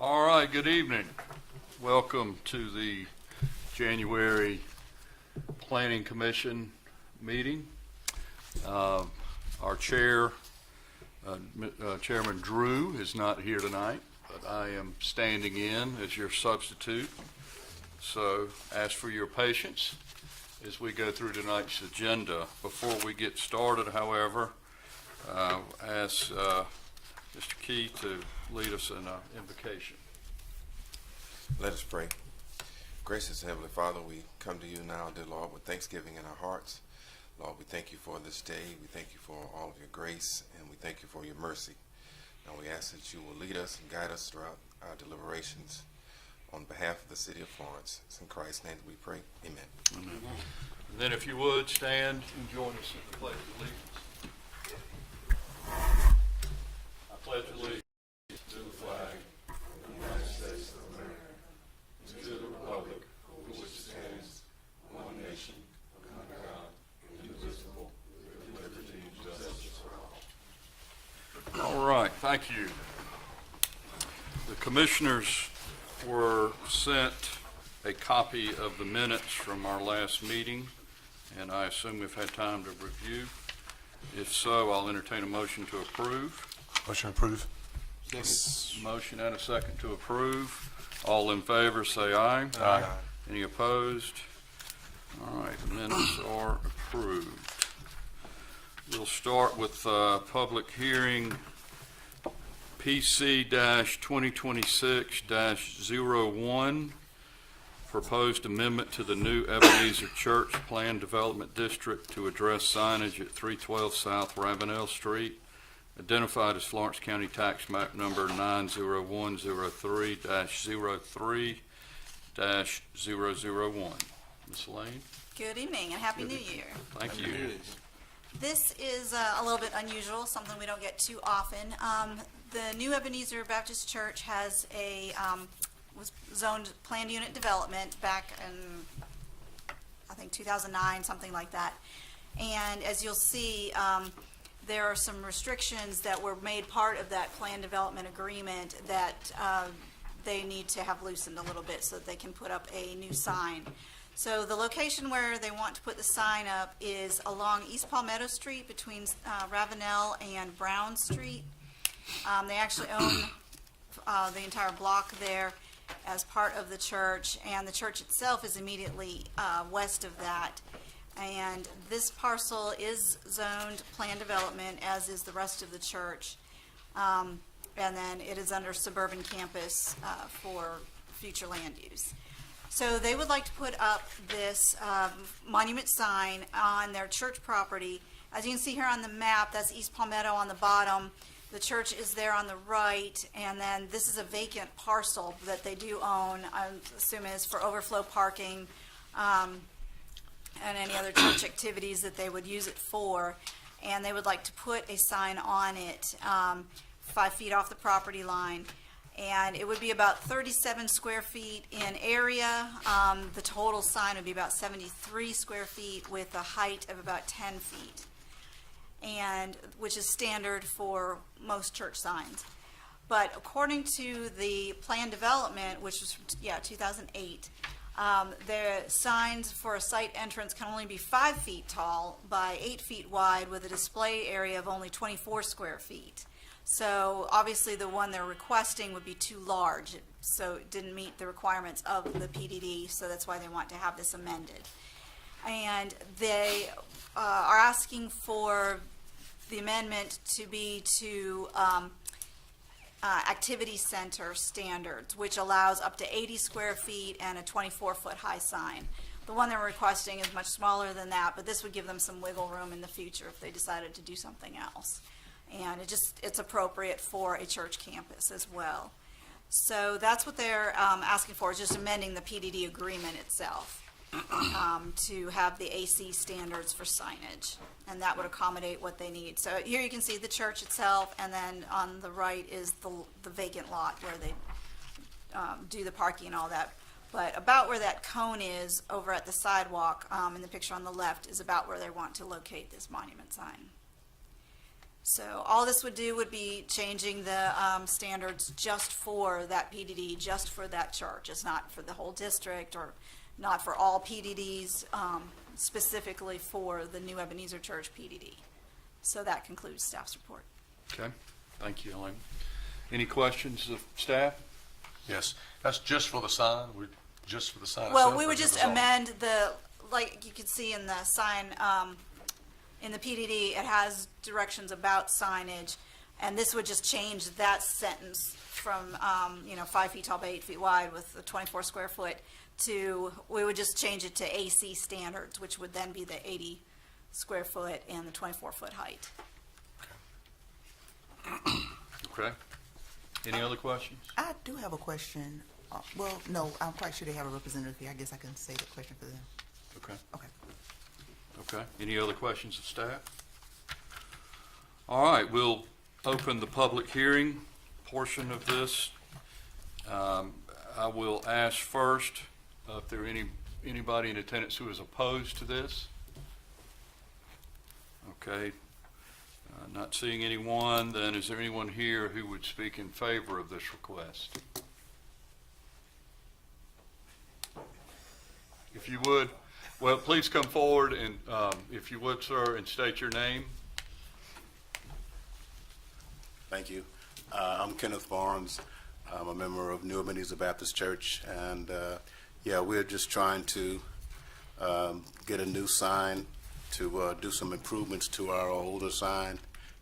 All right, good evening. Welcome to the January Planning Commission meeting. Our chair, Chairman Drew, is not here tonight, but I am standing in as your substitute. So ask for your patience as we go through tonight's agenda. Before we get started, however, ask Mr. Key to lead us in an invocation. Let us pray. Gracious Heavenly Father, we come to you now, dear Lord, with thanksgiving in our hearts. Lord, we thank you for this day. We thank you for all of your grace, and we thank you for your mercy. Now we ask that you will lead us and guide us throughout our deliberations on behalf of the city of Florence. It's in Christ's name that we pray. Amen. Amen. And then if you would, stand and join us in the Pledge of Allegiance. I pledge allegiance to the flag of the United States of America, and to the republic for which it stands, one nation, under God, indivisible, with liberty and justice for all. All right, thank you. The commissioners were sent a copy of the minutes from our last meeting, and I assume we've had time to review. If so, I'll entertain a motion to approve. Motion approved. Yes. Motion and a second to approve. All in favor say aye. Aye. Any opposed? All right, the minutes are approved. We'll start with public hearing PC-2026-01, proposed amendment to the new Ebenezer Church Plan Development District to address signage at 312 South Ravenel Street, identified as Florence County Tax Map Number 90103-03-001. Ms. Lane? Good evening and Happy New Year. Thank you. This is a little bit unusual, something we don't get too often. The new Ebenezer Baptist Church has was zoned planned unit development back in, I think, 2009, something like that. And as you'll see, there are some restrictions that were made part of that planned development agreement that they need to have loosened a little bit so that they can put up a new sign. So the location where they want to put the sign up is along East Palmetto Street between Ravenel and Brown Street. They actually own the entire block there as part of the church, and the church itself is immediately west of that. And this parcel is zoned planned development, as is the rest of the church. And then it is under suburban campus for future land use. So they would like to put up this monument sign on their church property. As you can see here on the map, that's East Palmetto on the bottom. The church is there on the right, and then this is a vacant parcel that they do own. I assume is for overflow parking and any other church activities that they would use it for. And they would like to put a sign on it 5 feet off the property line. And it would be about 37 square feet in area. The total sign would be about 73 square feet with a height of about 10 feet. And which is standard for most church signs. But according to the plan development, which was 2008, the signs for a site entrance can only be 5 feet tall by 8 feet wide with a display area of only 24 square feet. So obviously the one they're requesting would be too large, so it didn't meet the requirements of the PDD, so that's why they want to have this amended. And they are asking for the amendment to be to activity center standards, which allows up to 80 square feet and a 24-foot high sign. The one they're requesting is much smaller than that, but this would give them some wiggle room in the future if they decided to do something else. And it's appropriate for a church campus as well. So that's what they're asking for, is just amending the PDD agreement itself to have the AC standards for signage, and that would accommodate what they need. So here you can see the church itself, and then on the right is the vacant lot where they do the parking and all that. But about where that cone is over at the sidewalk in the picture on the left is about where they want to locate this monument sign. So all this would do would be changing the standards just for that PDD, just for that church. It's not for the whole district or not for all PDDs, specifically for the New Ebenezer Church PDD. So that concludes staff's report. Okay, thank you, Elaine. Any questions of staff? Yes, that's just for the sign, just for the sign Well, itself, we or would just all? amend the, like you can see in the sign, in the PDD, it has directions about signage, and this would just change that sentence from, 5 feet tall by 8 feet wide with a 24 square foot to, we would just change it to AC standards, which would then be the 80 square foot and the 24 foot height. Okay. Any other questions? I do have a question. Well, no, I'm quite sure they have a representative here. I guess I can say the question for them. Okay. Okay. Okay. Any other questions of staff? All right, we'll open the public hearing portion of this. I will ask first if there anybody in attendance who is opposed to this. Okay. Not seeing anyone, then is there anyone here who would speak in favor of this request? If you would, well, please come forward and, if you would, sir, and state your name. Thank you. I'm Kenneth Florence. I'm a member of New Ebenezer Baptist Church, and we're just trying to get a new sign to do some improvements to our older sign,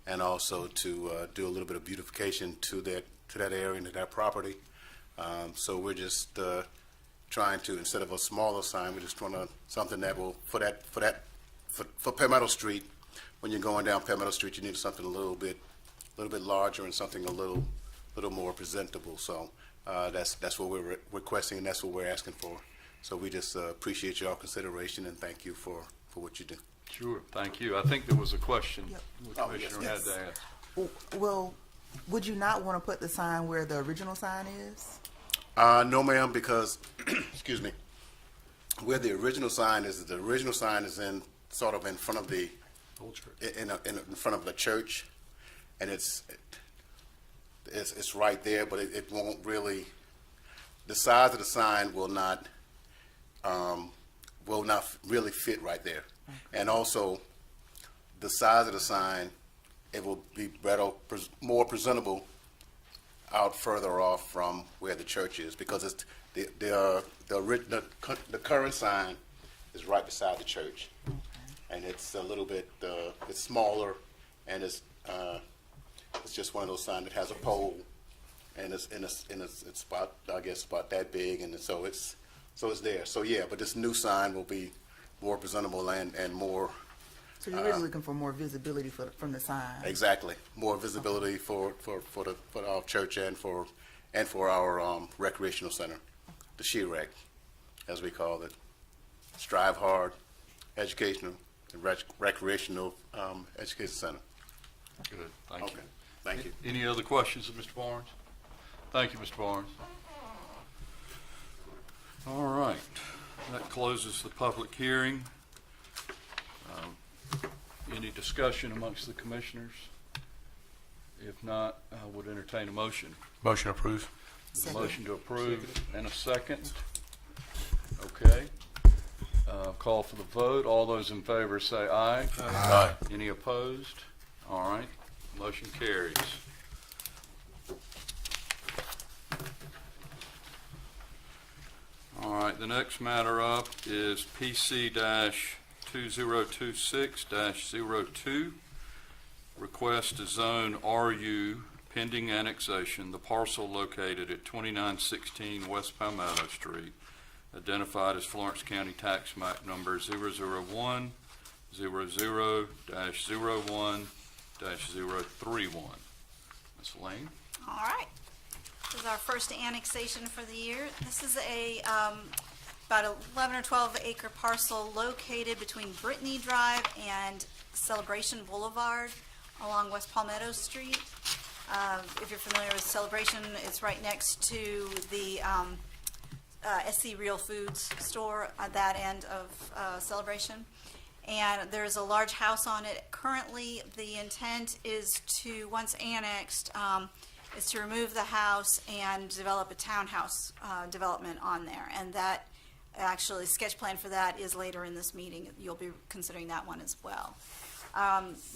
and also to do a little bit of beautification to that area and to that property. So we're just trying to, instead of a smaller sign, we just want something that will for Palmetto Street. When you're going down Palmetto Street, you need something a little bit larger and something a little more presentable. So that's what we're requesting, and that's what we're asking for. So we just appreciate your consideration and thank you for what you do. Sure, thank you. I think there was a question Yep. the Oh, commissioner yes. had to ask. Well, would you not want to put the sign where the original sign is? No, ma'am, because excuse me, where the original sign is in sort of in front of the Old church. in front of the church, and it's right there, but it won't really. The size of the sign will not really fit right there, and also the size of the sign, it will be better, more presentable out further off from where the church is, because it's the current sign is right beside the church, and it's a little bit it's smaller, and it's just one of those signs that has a pole, and it's about, I guess, about that big, and so it's there. So yeah, but this new sign will be more presentable and more. So you're really looking for more visibility from the sign. Exactly, more visibility for our church and for our recreational center, the SHREC, as we call it. Strive Hard Educational and Recreational Education Center. Good, thank Okay, you. thank you. Any other questions of Mr. Barnes? Thank you, Mr. Barnes. All right, that closes the public hearing. Any discussion amongst the commissioners? If not, I would entertain a motion. Motion approved. Second. Motion to approve and a second. Okay. Call for the vote. All those in favor say aye. Aye. Any opposed? All right, motion carries. All right, the next matter up is PC-2026-02, request to zone RU pending annexation, the parcel located at 2916 West Palmetto Street, identified as Florence County Tax Map number 00100-01-031. Ms. Lane? All right. This is our first annexation for the year. This is a about 11 or 12 acre parcel located between Brittany Drive and Celebration Boulevard along West Palmetto Street. If you're familiar with Celebration, it's right next to the SC Real Foods store at that end of Celebration. and there's a large house on it. Currently, the intent is to, once annexed, is to remove the house and develop a townhouse development on there. And that, actually, sketch plan for that is later in this meeting. You'll be considering that one as well.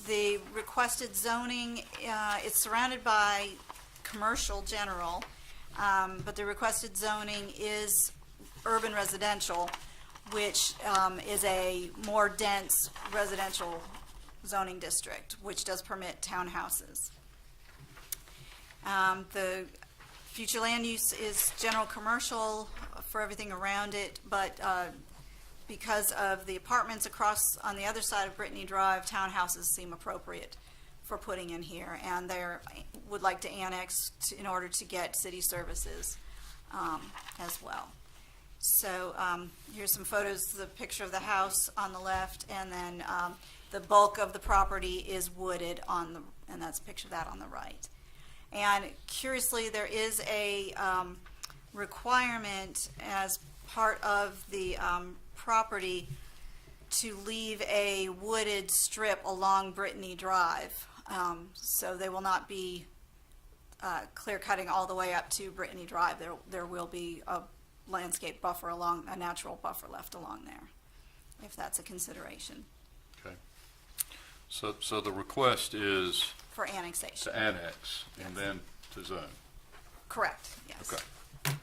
The requested zoning, it's surrounded by commercial general, but the requested zoning is urban residential, which is a more dense residential zoning district, which does permit townhouses. The future land use is general commercial for everything around it, but because of the apartments across on the other side of Brittany Drive, townhouses seem appropriate for putting in here, and they would like to annex in order to get city services as well. So here's some photos, the picture of the house on the left, and then the bulk of the property is wooded on the, and that's a picture of that on the right. And curiously, there is a requirement as part of the property to leave a wooded strip along Brittany Drive. So they will not be clear cutting all the way up to Brittany Drive. There will be a landscape buffer along, a natural buffer left along there, if that's a consideration Okay. So the request is for annexation. to annex and Yes. then to zone. Correct, yes. Okay.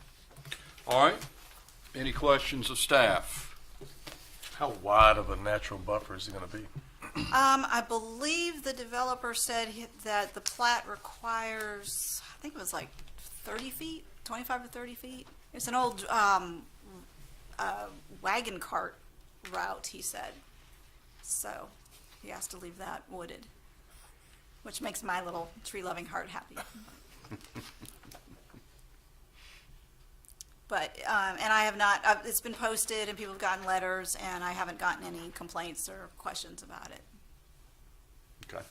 All right. Any questions of staff? How wide of a natural buffer is it going to be? I believe the developer said that the plat requires, I think it was like 30 feet, 25 to 30 feet. It's an old wagon cart route, he said. So he has to leave that wooded, which makes my little tree-loving heart happy. But, and I have not, it's been posted and people have gotten letters, and I haven't gotten any complaints or questions about it. Okay.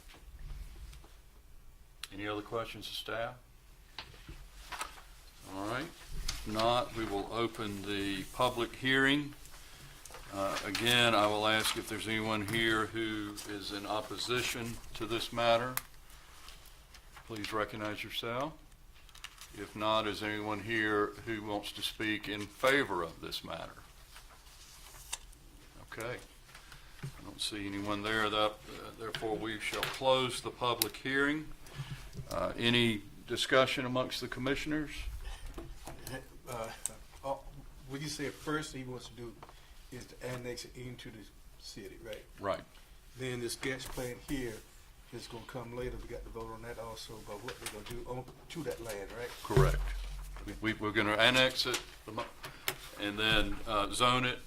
Any other questions of staff? All right. If not, we will open the public hearing. Again, I will ask if there's anyone here who is in opposition to this matter. Please recognize yourself. If not, is there anyone here who wants to speak in favor of this matter? Okay. I don't see anyone there. Therefore, we shall close the public hearing. Any discussion amongst the commissioners? What you said first he wants to do is to annex it into the city, right? Right. Then the sketch plan here is gonna come later. We got to vote on that also about what they're gonna do on to that land, right? Correct. We're going to annex it and then zone it,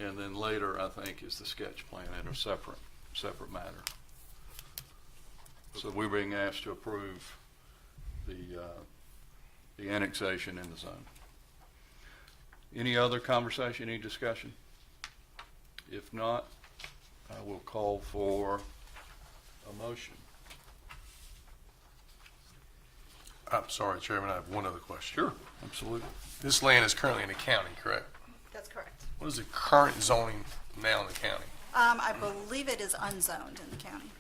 and then later, I think, is the sketch plan in a separate matter. So we're being asked to approve the annexation in the zone. Any other conversation, any discussion? If not, I will call for a motion. I'm sorry, Chairman, I have one other question. Sure, absolutely. This land is currently in the county, correct? That's correct. What is the current zoning now in the county? I believe it is unzoned in the county.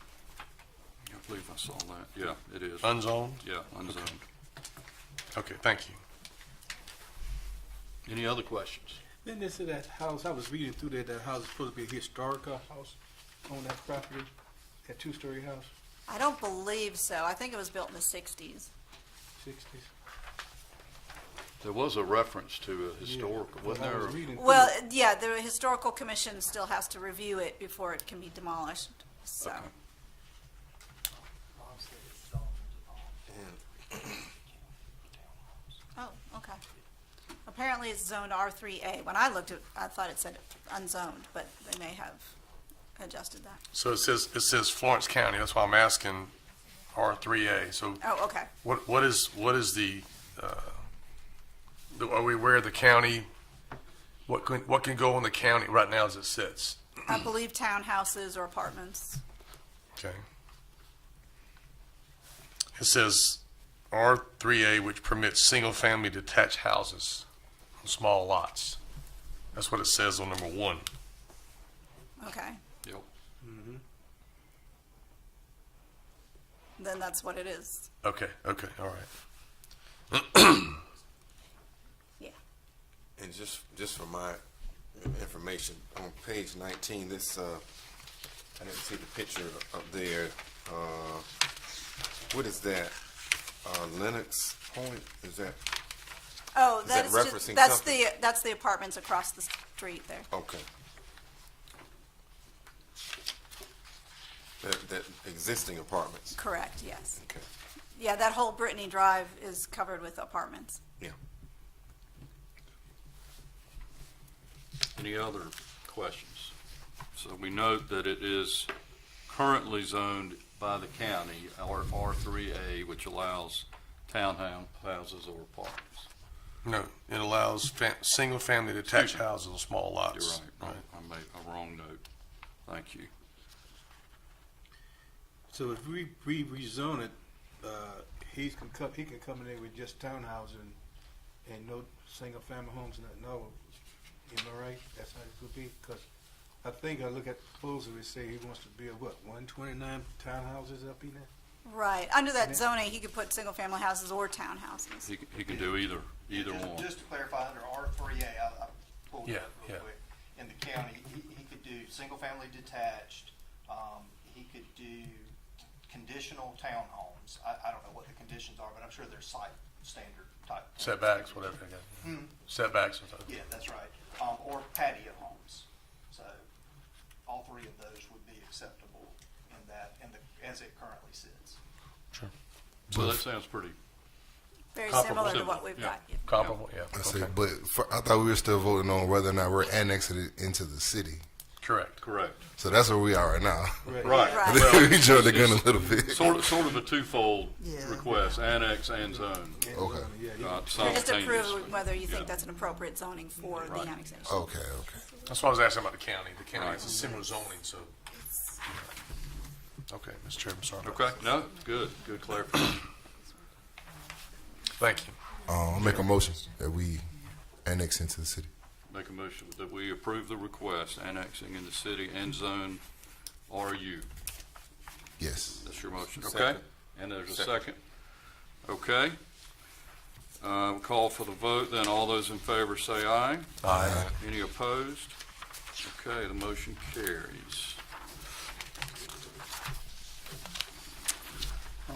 I believe I saw that. Yeah, it is. Unzoned? Yeah, unzoned. Okay, thank you. Any other questions? Then this is that house, I was reading through that house is supposed to be a historical house on that property, that two-story house, I don't believe so. I think it was built in the 60s. 60s. There was a reference to a historical, wasn't I there? was reading through Well, it. yeah, the historical commission still has to review it before it can be demolished, so. Okay. Oh, okay. Apparently it's zoned R3A. When I looked at, I thought it said unzoned, but they may have adjusted that. So it says Florence County, that's why I'm asking R3A. So Oh, okay. what is the, are we aware of the county? What can go in the county right now as it sits? I believe townhouses or apartments. Okay. It says R3A, which permits single-family detached houses on small lots. That's what it says on number 1. Okay. then that's what it is. Okay, all right. Yeah. And just for my information, on page 19, this, I didn't see the picture up there. What is that? Lennox Point? Is that? Oh, Is that that's referencing just, that's something? that's the apartments across the street there. Okay. That existing apartments. Correct, yes. Okay. Yeah, that whole Brittany Drive is covered with apartments. Yeah. Any other questions? So we note that it is currently zoned by the county, R3A, which allows townhouses or apartments. No, it allows single-family detached houses on small You're lots. right. I made a wrong note. Thank you. So if we rezone it, he can come in there with just townhouses and no single-family homes, no, am I right? That's how it would be? Because I think I look at the proposal, it say he wants to build, what, 129 townhouses up in there? Right, under that zoning, he could put single-family houses or townhouses. He can do either one. Just to clarify, under R3A, I pulled it Yeah, up real yeah. quick. In the county, he could do single-family detached, he could do conditional townhomes. I don't know what the conditions are, but I'm sure they're site standard type. Setbacks, whatever they got. Setbacks and stuff. Yeah, that's right. Or patio homes. So all three of those would be acceptable as it currently sits. Sure. So that sounds pretty, Very Comparable. similar to what we've got. Yeah. Comparable, yeah. I see, Okay. but I thought we were still voting on whether or not we're annexing it into the city. Correct. correct. So that's where we are right now. Right. Right. Well, We jumped the gun a little bit. Sort of a twofold Yeah. request, annex and zone, And Okay. zoning, yeah, he- not You're just simultaneously. approving whether you think Yeah. that's an appropriate zoning for the Right. annexation. Okay. That's why I was asking about the county. The county Right. has a similar zoning, so. Okay, Mr. Chairman, sorry. about Okay, no, good clarification. that. Thank you. I'll make a motion that we annex into the city. Make a motion that we approve the request annexing in the city and zone RU. Yes. That's your motion, okay? Second. And there's a Second. second. Okay. Call for the vote, then all those in favor say aye. Aye. Any opposed? Okay, the motion carries.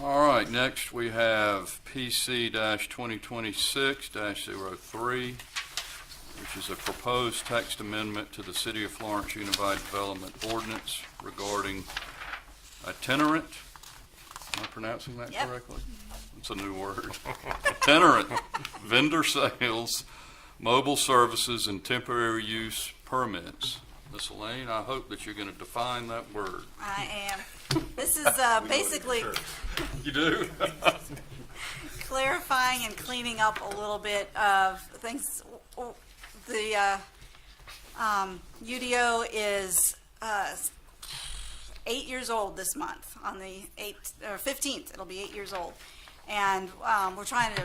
All right, next we have PC-2026-03, which is a proposed text amendment to the City of Florence Unified Development Ordinance regarding itinerant, am I pronouncing that Yep. correctly? It's a new word. Itinerant vendor sales, mobile services, and temporary use permits. Ms. Elaine, I hope that you're going to define that word. I am. This is basically You do? clarifying and cleaning up a little bit of things. The UDO is 8 years old this month. On the 15th, it'll be 8 years old. And we're trying to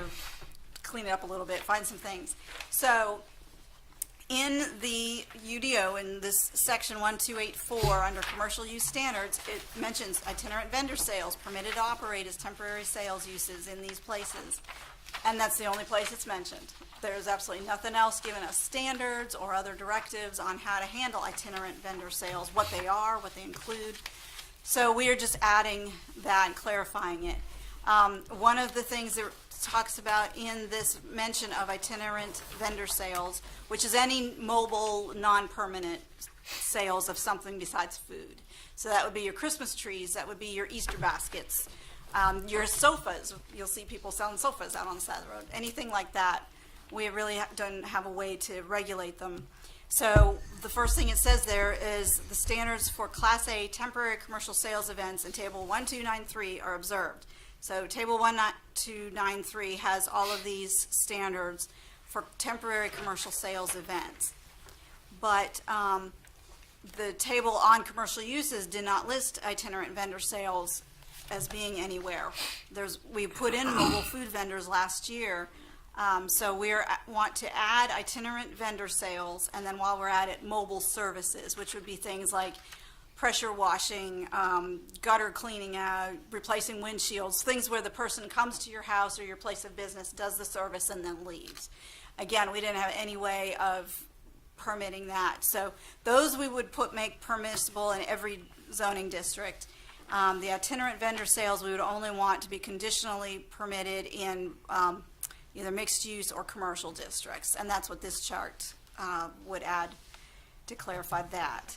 clean it up a little bit, find some things. So in the UDO, in this section 1284, under commercial use standards, it mentions itinerant vendor sales permitted to operate as temporary sales uses in these places. And that's the only place it's mentioned. There's absolutely nothing else giving us standards or other directives on how to handle itinerant vendor sales, what they are, what they include. So we are just adding that and clarifying it. One of the things that talks about in this mention of itinerant vendor sales, which is any mobile, non-permanent sales of something besides food. So that would be your Christmas trees, that would be your Easter baskets, your sofas. You'll see people selling sofas out on the side of the road. Anything like that, we really don't have a way to regulate them. So the first thing it says there is the standards for Class A temporary commercial sales events in Table 1293 are observed. So Table 1293 has all of these standards for temporary commercial sales events. But the table on commercial uses did not list itinerant vendor sales as being anywhere. We put in mobile food vendors last year, so we want to add itinerant vendor sales, and then while we're at it, mobile services, which would be things like pressure washing, gutter cleaning, replacing windshields, things where the person comes to your house or your place of business, does the service, and then leaves. Again, we didn't have any way of permitting that. So those we would make permissible in every zoning district. The itinerant vendor sales, we would only want to be conditionally permitted in either mixed use or commercial districts. And that's what this chart would add to clarify that.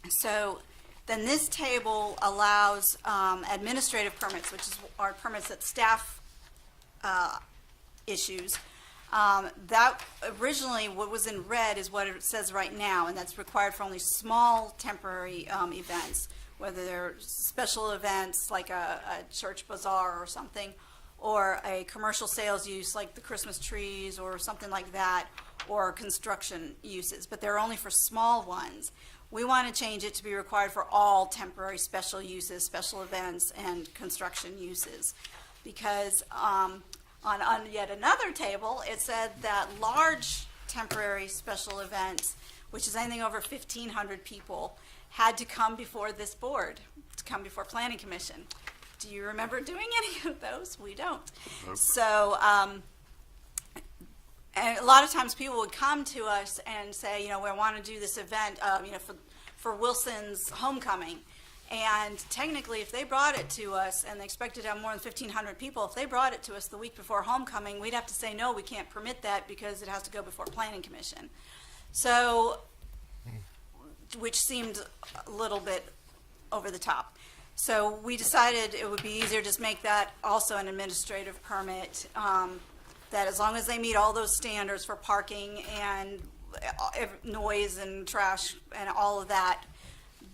So then this table allows administrative permits, which are permits that staff issues. That originally, what was in red is what it says right now, and that's required for only small temporary events, whether they're special events like a church bazaar or something, or a commercial sales use like the Christmas trees or something like that, or construction uses, but they're only for small ones. We want to change it to be required for all temporary special uses, special events, and construction uses, because on yet another table, it said that large temporary special events, which is anything over 1,500 people, had to come before this board, to come before Planning Commission. Do you remember doing any of those? We don't. Nope. So, and a lot of times people would come to us and say, we want to do this event, for Wilson's homecoming. And technically, if they brought it to us and they expected to have more than 1,500 people, if they brought it to us the week before homecoming, we'd have to say, no, we can't permit that because it has to go before Planning Commission. So, which seemed a little bit over the top. So we decided it would be easier to just make that also an administrative permit, that as long as they meet all those standards for parking and noise and trash and all of that,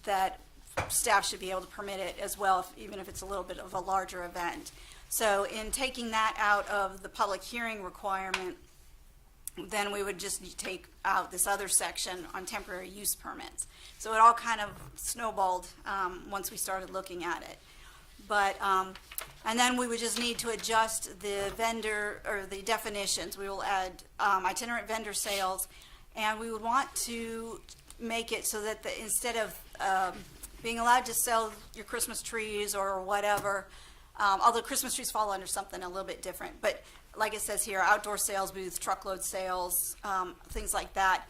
that staff should be able to permit it as well, even if it's a little bit of a larger event. So in taking that out of the public hearing requirement, then we would just take out this other section on temporary use permits. So it all kind of snowballed once we started looking at it. But, and then we would just need to adjust the vendor, or the definitions. We will add itinerant vendor sales, and we would want to make it so that instead of being allowed to sell your Christmas trees or whatever, although Christmas trees fall under something a little bit different, but like it says here, outdoor sales booths, truckload sales, things like that.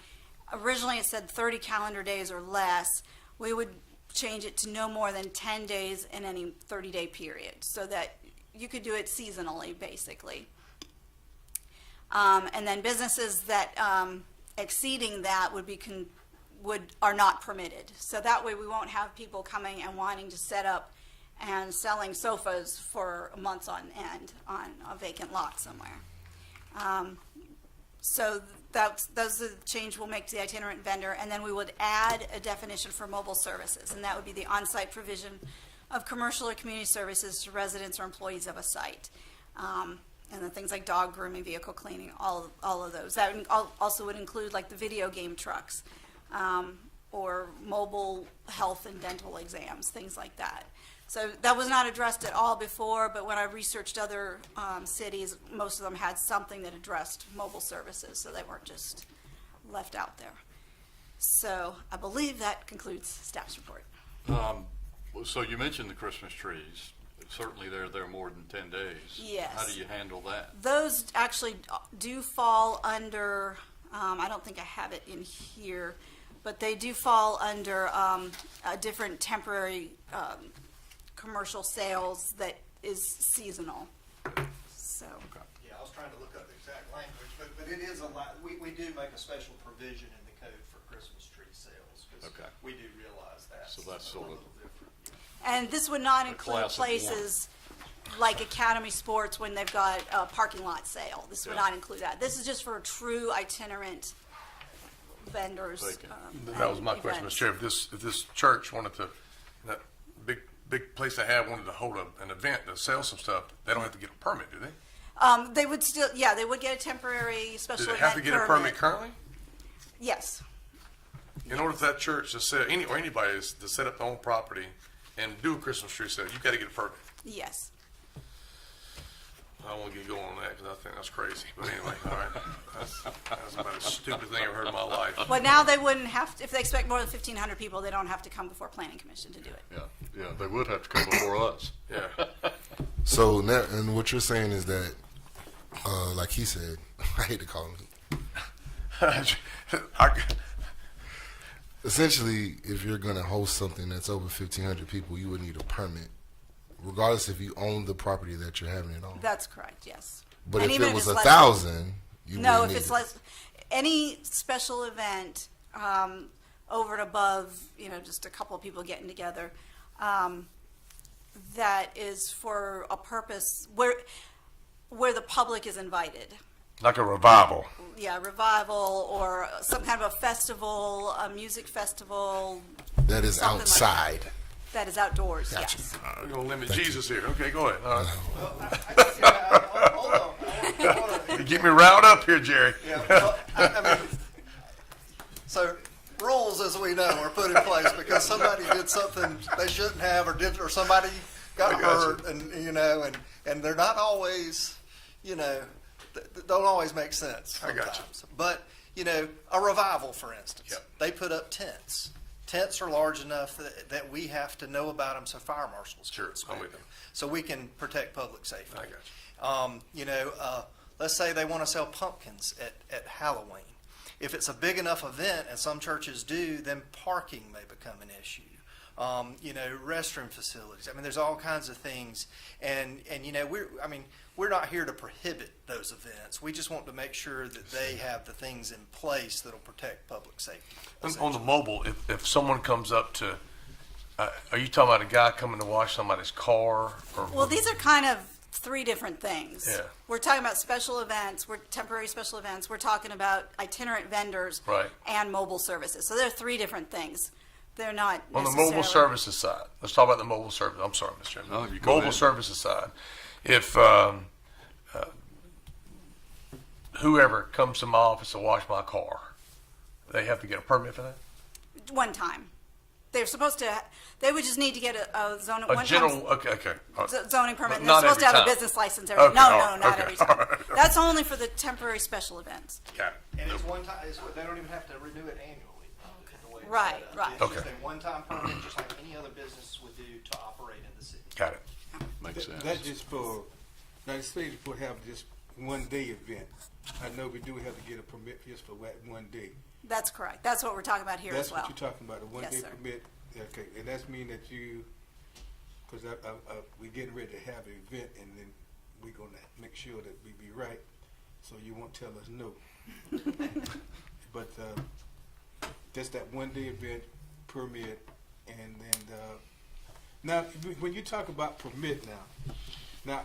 Originally it said 30 calendar days or less. We would change it to no more than 10 days in any 30-day period, so that you could do it seasonally, basically. And then businesses that exceeding that are not permitted. So that way we won't have people coming and wanting to set up and selling sofas for months on end on a vacant lot somewhere. So those are the change we'll make to the itinerant vendor, and then we would add a definition for mobile services, and that would be the on-site provision of commercial or community services to residents or employees of a site. And then things like dog grooming, vehicle cleaning, all of those. That also would include like the video game trucks, or mobile health and dental exams, things like that. So that was not addressed at all before, but when I researched other cities, most of them had something that addressed mobile services, so they weren't just left out there. So I believe that concludes staff's report. So you mentioned the Christmas trees. Certainly they're there more than 10 days. Yes. How do you handle that? Those actually do fall under, I don't think I have it in here, but they do fall under a different temporary commercial sales that is seasonal. So. Okay. Yeah, I was trying to look up the exact language, but it is a lot. We do make a special provision in the code for Christmas tree sales, because Okay. we do realize that. So that's sort of different. And this would not A include class of one. places like Academy Sports when they've got a parking lot sale. This would Yeah. not include that. This is just for true itinerant vendors. That was my and question, events. Mr. Chair. If this church wanted to, that big place they have wanted to hold an event to sell some stuff, they don't have to get a permit, do they? They would still, yeah, they would get a temporary special Do they event have to get a permit currently? Yes. In order for that church to sell, or anybody to set up their own property and do a Christmas tree sale, you got to get a permit. Yes. I don't want to get going on that because I think that's crazy. But anyway, all right. That's about the stupidest thing I've heard in my life. Well, now they wouldn't have, if they expect more than 1,500 people, they don't have to come before planning commission to do it. Yeah, they would have to come before us. Yeah. So now, and what you're saying is that, like he said, I hate to call him. Essentially, if you're going to host something that's over 1,500 people, you would need a permit, regardless if you own the property that you're having it on. That's correct, yes. But And if even it was it's less- 1,000, you No, wouldn't if need it's it. less, any special event over and above, just a couple of people getting together, that is for a purpose where the public is invited. Like a revival. Yeah, revival or some kind of a festival, a music festival. That is something like outside. That is outdoors, Gotcha. yes. We're going to limit Jesus here. Okay, go ahead. All right. Hold on. You get me riled up here, Jerry. Yeah, well, I mean, so rules, as we know, are put in place because somebody did something they shouldn't have, or somebody got I got hurt, and they're not always, don't always make sense I got you. sometimes. But a revival, for instance, Yep. they put up tents. Tents are large enough that we have to know about them, so fire marshals can Sure, I'm inspect with them, you. so we can protect public safety. I got you. Let's say they want to sell pumpkins at Halloween. If it's a big enough event, and some churches do, then parking may become an issue. Restroom facilities. I mean, there's all kinds of things, and we're not here to prohibit those events. We just want to make sure that they have the things in place that'll protect public safety. On the mobile, if someone comes up to, are you talking about a guy coming to wash somebody's car? Or Well, these are kind of three different things. Yeah. We're talking about special events, we're temporary special events, we're talking about itinerant vendors Right. and mobile services. So there are three different things. They're not On the necessarily. mobile services side, let's talk about the mobile service. I'm sorry, Mr. Chairman. No, you go Mobile ahead. services side. If whoever comes to my office to wash my car, they have to get a permit for that? One time. They're supposed to, they would just need to get a zoning, A one general, time okay. All right. zoning permit. But And not they're supposed to have every a time. business license every, Okay, no, all no, right, not okay, every all time. right. That's only for the temporary special events. Got it. And it's one time. They don't even have to renew it annually. the way it's Right, set up. right. It's just Okay. a one-time permit, just like any other business would do to operate in the city. Got it. Makes sense. That's just for, now the city would have just one day event. I know we do have to get a permit just for one day. That's correct. That's what we're talking about here That's as well. what you're talking about, a one-day Yes, sir. permit. Okay, and that's mean that you, because we're getting ready to have an event, and then we're gonna make sure that we be right, so you won't tell us no. But just that one-day event permit, and now when you talk about permit now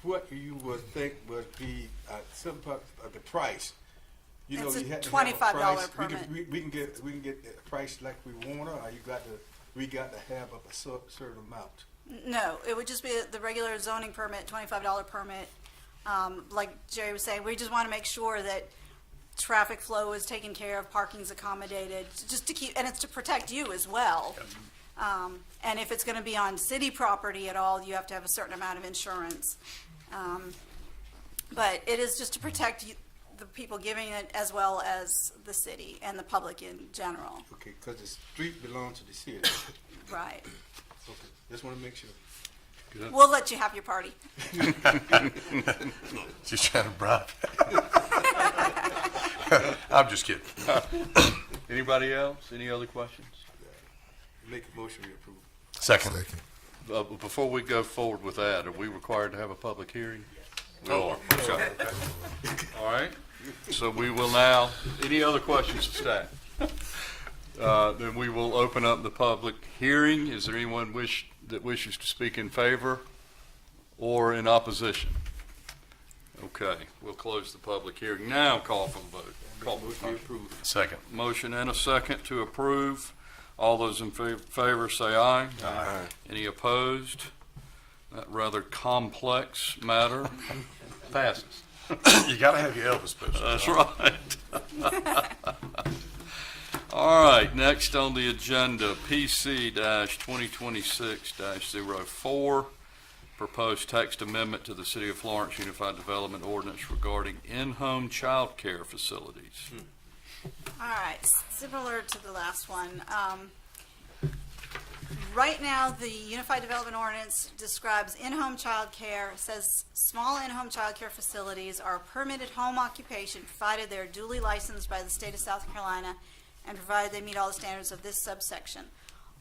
what you would think would be some part of the price? It's a you had to have a $25 price. permit. We can get a price like we want, or we got to have a certain amount. No, it would just be the regular zoning permit, $25 permit. Like Jerry was saying, we just want to make sure that traffic flow is taken care of, parking's accommodated, just to keep, and it's to protect you as well. And if it's going to be on city property at all, you have to have a certain amount of insurance. But it is just to protect you, the people giving it, as well as the city and the public in general. Okay, because the street belongs to the city. Right. Okay, just want to make sure. We'll let you have your party. Just trying to bribe. I'm just kidding. Anybody else? Any other questions? Make a motion to approve. Second. Before we go forward with that, are we required to have a public hearing? We are. Okay. All right. So we will now, any other questions of staff? Then we will open up the public hearing. Is there anyone that wishes to speak in favor or in opposition? Okay, we'll close the public hearing. Now call for the vote. Call for the Motion to vote. approve. Second. Motion and a second to approve. All those in favor say aye. Aye. Any opposed? That rather complex matter passes. You got to have your Elvis boots. That's right. All right, next on the agenda, PC-2026-04, proposed text amendment to the City of Florence Unified Development Ordinance regarding in-home child care facilities. All right, similar to the last one. Right now, the Unified Development Ordinance describes in-home child care, says small in-home child care facilities are a permitted home occupation provided they're duly licensed by the state of South Carolina and provided they meet all the standards of this subsection.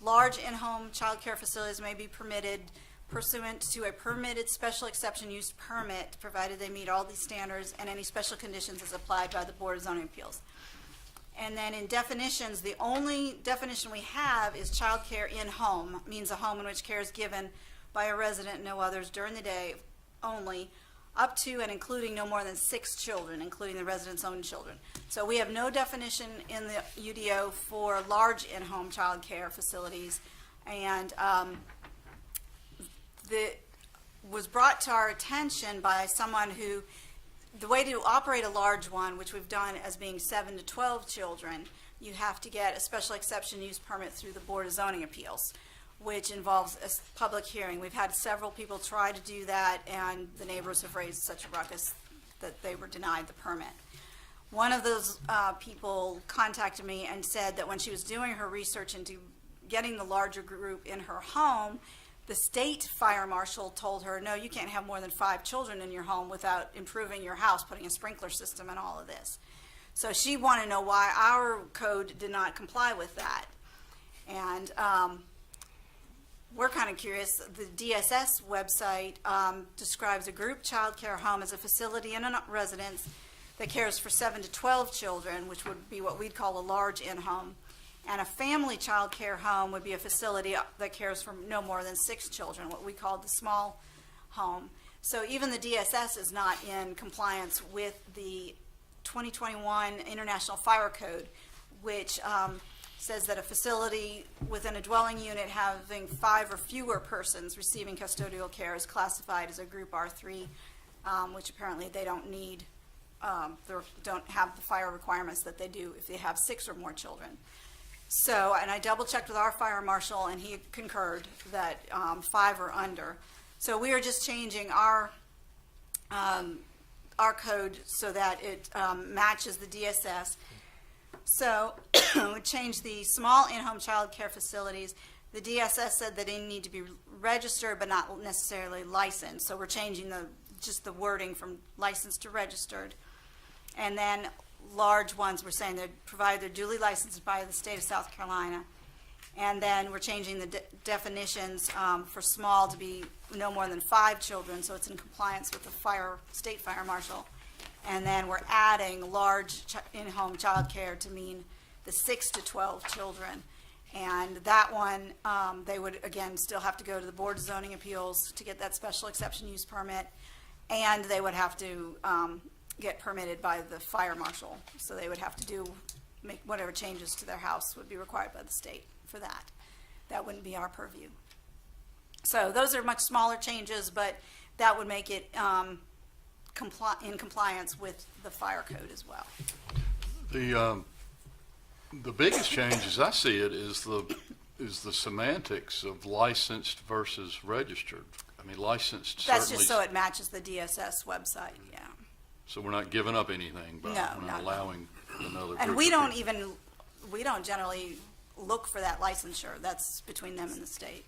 Large in-home child care facilities may be permitted pursuant to a permitted special exception use permit, provided they meet all these standards and any special conditions as applied by the Board of Zoning Appeals. And then in definitions, the only definition we have is child care in home, means a home in which care is given by a resident and no others during the day only, up to and including no more than 6 children, including the resident's own children. So we have no definition in the UDO for large in-home child care facilities. And was brought to our attention by someone who, the way to operate a large one, which we've done as being 7 to 12 children, you have to get a special exception use permit through the Board of Zoning Appeals, which involves a public hearing. We've had several people try to do that, and the neighbors have raised such a ruckus that they were denied the permit. One of those people contacted me and said that when she was doing her research into getting the larger group in her home, the state fire marshal told her, no, you can't have more than 5 children in your home without improving your house, putting a sprinkler system and all of this. So she wanted to know why our code did not comply with that. And we're kind of curious. The DSS website describes a group child care home as a facility in a residence that cares for 7 to 12 children, which would be what we'd call a large in-home. And a family child care home would be a facility that cares for no more than 6 children, what we call the small home. So even the DSS is not in compliance with the 2021 International Fire Code, which says that a facility within a dwelling unit having 5 or fewer persons receiving custodial care is classified as a group R3, which apparently they don't need, they don't have the fire requirements that they do if they have 6 or more children. So, and I double checked with our fire marshal and he concurred that 5 or under. So we are just changing our code so that it matches the DSS. So we changed the small in-home child care facilities. The DSS said that they need to be registered but not necessarily licensed. So we're changing just the wording from licensed to registered. And then large ones, we're saying they're provided they're duly licensed by the state of South Carolina. And then we're changing the definitions for small to be no more than 5 children, so it's in compliance with the state fire marshal. And then we're adding large in-home child care to mean the 6 to 12 children. And that one, they would, again, still have to go to the Board of Zoning Appeals to get that special exception use permit. And they would have to get permitted by the fire marshal. So they would have to make whatever changes to their house would be required by the state for that. That wouldn't be our purview. So those are much smaller changes, but that would make it in compliance with the fire code as well. The biggest change, as I see it, is the semantics of licensed versus registered. I mean, licensed That's certainly. just so it matches the DSS website, yeah. So we're not giving up anything by No, not not allowing another group And of we don't people. we don't generally look for that licensure. That's between them and the state.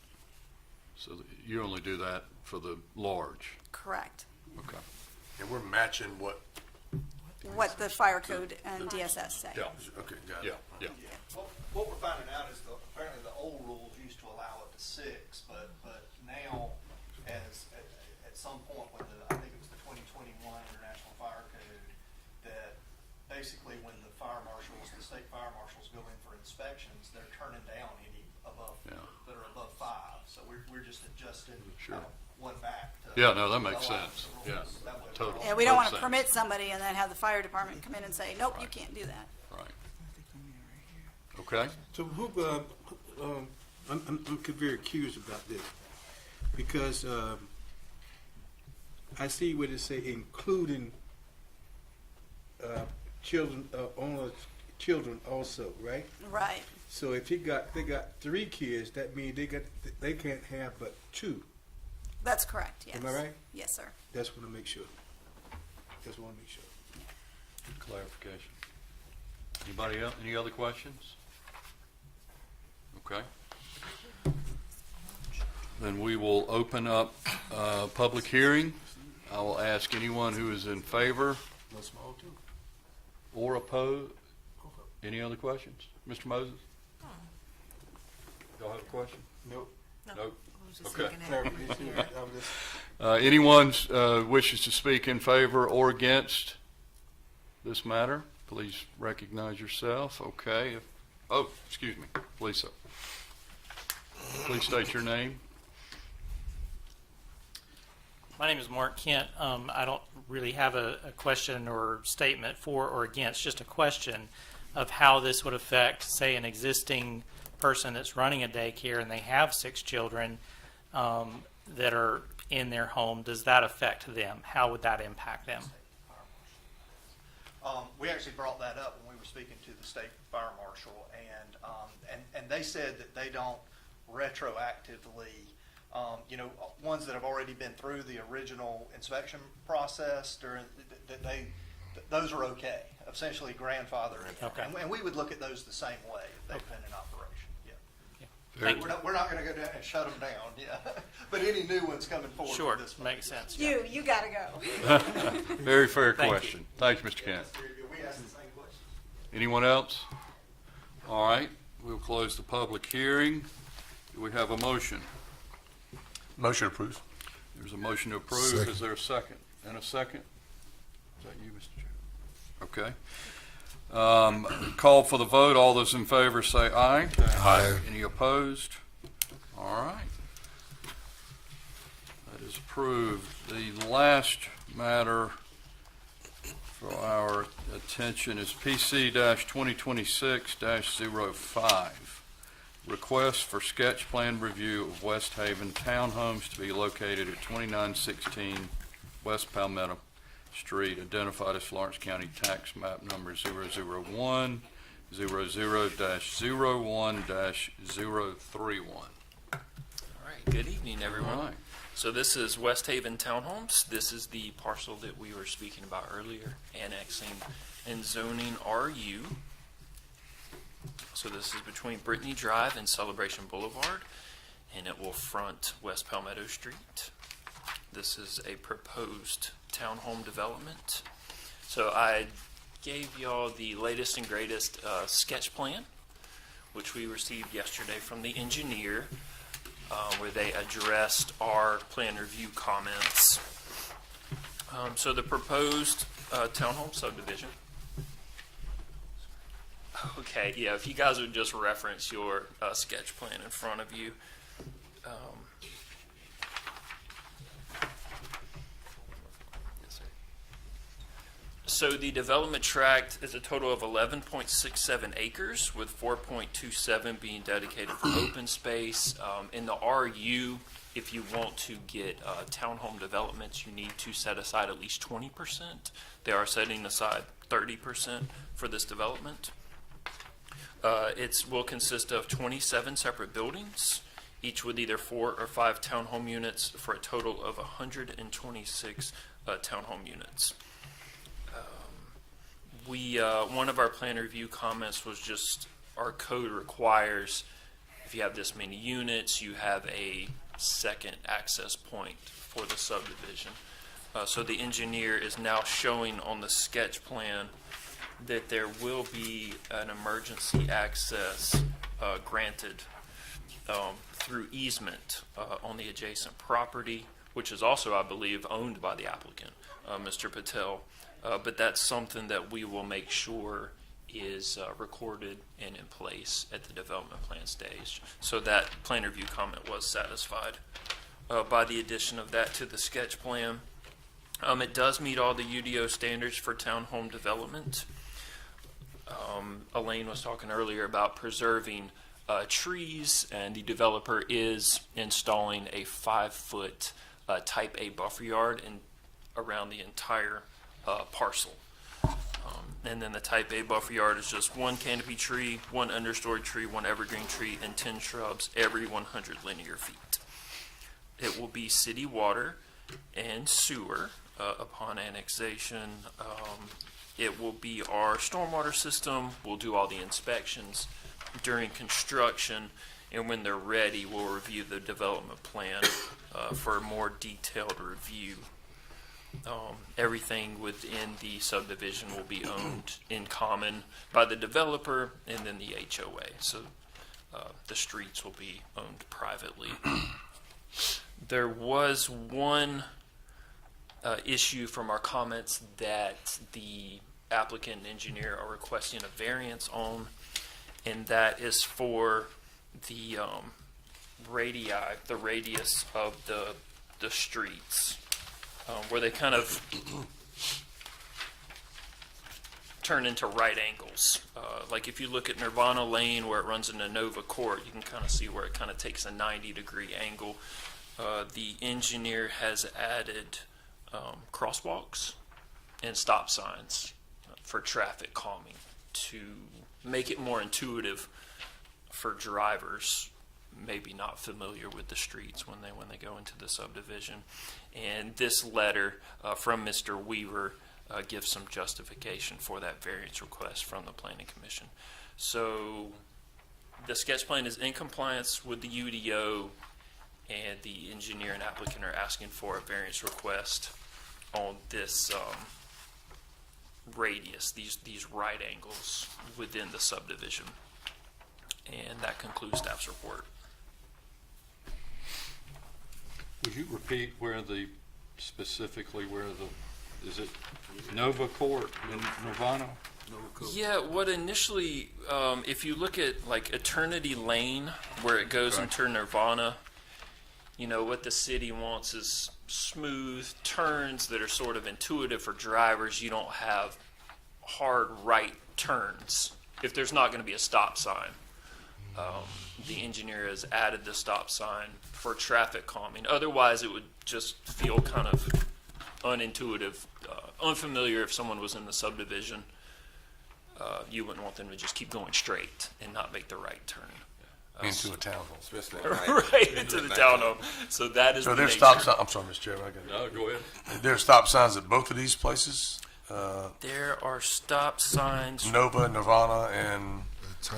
So you only do that for the large. Correct. Okay. And we're matching what? What the fire code and DSS say. Yeah. Okay, got it. Yeah. What we're finding out is apparently the old rules used to allow up to 6, but now, at some point with I think it was the 2021 International Fire Code, that basically when the state fire marshals go in for inspections, they're turning down any that are above 5. So we're just adjusting Sure. one back. Yeah, no, that makes allow sense. the rules Yeah, that way. totally. Yeah, we don't want Makes to permit sense. somebody and then have the fire department come in and say, nope, you can't do that. Right. Okay. So who, I'm very curious about this because I see what it say, including children, children also, right? Right. So if they got 3 kids, that means they can't have but 2. That's correct, yes. Am I right? Yes, sir. Just want to make sure. Just want to make sure. Clarification. Anybody else? Any other questions? Okay. Then we will open up public hearing. I will ask anyone who is in favor No small too. or opposed. Any other questions? Mr. Moses? Y'all have a question? Nope. Nope. Okay. Clarification. I was just- Anyone wishes to speak in favor or against this matter, please recognize yourself. Okay. Oh, excuse me, Lisa. Please state your name. My name is Mark Kent. I don't really have a question or statement for or against, just a question of how this would affect, say, an existing person that's running a daycare and they have 6 children that are in their home. Does that affect them? How would that impact them? We actually brought that up when we were speaking to the state fire marshal, and they said that they don't retroactively, ones that have already been through the original inspection process during those are okay, essentially grandfathered in. Okay. And we would look at those the same way if they've been in operation. Yeah. Thank you. We're not going to go down and shut them down. Yeah. But any new ones coming forward. Sure, with this makes sense. You gotta go. Very fair Thank you. question. Thank you, Mr. Kent. We asked the same question. Anyone else? All right, we'll close the public hearing. Do we have a motion? Motion approved. There's a motion to approve. Second. Is there a second? And a second? Is that you, Mr. Chair? Okay. Call for the vote. All those in favor say aye. Aye. Any opposed? All right. That is approved. The last matter for our attention is PC-2026-05. Request for sketch plan review of West Haven townhomes to be located at 2916 West Palmetto Street, identified as Florence County Tax Map Number 001 00-01-031. All right, good evening, everyone. All right. So this is West Haven Townhomes. This is the parcel that we were speaking about earlier, annexing and zoning RU. So this is between Brittany Drive and Celebration Boulevard, and it will front West Palmetto Street. This is a proposed townhome development. So I gave y'all the latest and greatest sketch plan, which we received yesterday from the engineer, where they addressed our plan review comments. So the proposed townhome subdivision. Okay, yeah, if you guys would just reference your sketch plan in front of you. Yes, sir. So the development tract is a total of 11.67 acres, with 4.27 being dedicated for open space. In the RU, if you want to get townhome developments, you need to set aside at least 20%. They are setting aside 30% for this development. It will consist of 27 separate buildings, each with either 4 or 5 townhome units, for a total of 126 townhome units. One of our plan review comments was just our code requires, if you have this many units, you have a second access point for the subdivision. So the engineer is now showing on the sketch plan that there will be an emergency access granted through easement on the adjacent property, which is also, I believe, owned by the applicant, Mr. Patel. But that's something that we will make sure is recorded and in place at the development plan stage. So that plan review comment was satisfied by the addition of that to the sketch plan. It does meet all the UDO standards for townhome development. Elaine was talking earlier about preserving trees, and the developer is installing a 5-foot type A buffer yard around the entire parcel. And then the type A buffer yard is just 1 canopy tree, 1 understory tree, 1 evergreen tree, and 10 shrubs every 100 linear feet. It will be city water and sewer upon annexation. It will be our stormwater system. We'll do all the inspections during construction, and when they're ready, we'll review the development plan for a more detailed review. Everything within the subdivision will be owned in common by the developer and then the HOA. So the streets will be owned privately. There was one issue from our comments that the applicant and engineer are requesting a variance on, and that is for the radius of the streets, where they kind of turn into right angles. Like if you look at Nirvana Lane where it runs into Nova Court, you can kind of see where it kind of takes a 90-degree angle. The engineer has added crosswalks and stop signs for traffic calming to make it more intuitive for drivers maybe not familiar with the streets when they go into the subdivision. And this letter from Mr. Weaver gives some justification for that variance request from the Planning Commission. So the sketch plan is in compliance with the UDO, and the engineer and applicant are asking for a variance request on this radius, these right angles within the subdivision. And that concludes staff's report. Would you repeat specifically where is it Nova Court in Nirvana? Yeah, what initially, if you look at like Eternity Lane, where it goes into Nirvana, you know, what the city wants is smooth turns that are sort of intuitive for drivers. You don't have hard right turns if there's not going to be a stop sign. The engineer has added the stop sign for traffic calming. Otherwise, it would just feel kind of unintuitive, unfamiliar if someone was in the subdivision. You wouldn't want them to just keep going straight and not make the right turn. Into a townhome. Especially at night. Right, into the townhome. So that is So the there's nature. stop signs. I'm sorry, Mr. Chairman. No, go ahead. There's stop signs at both of these places? There are stop signs. Nova, Nirvana, and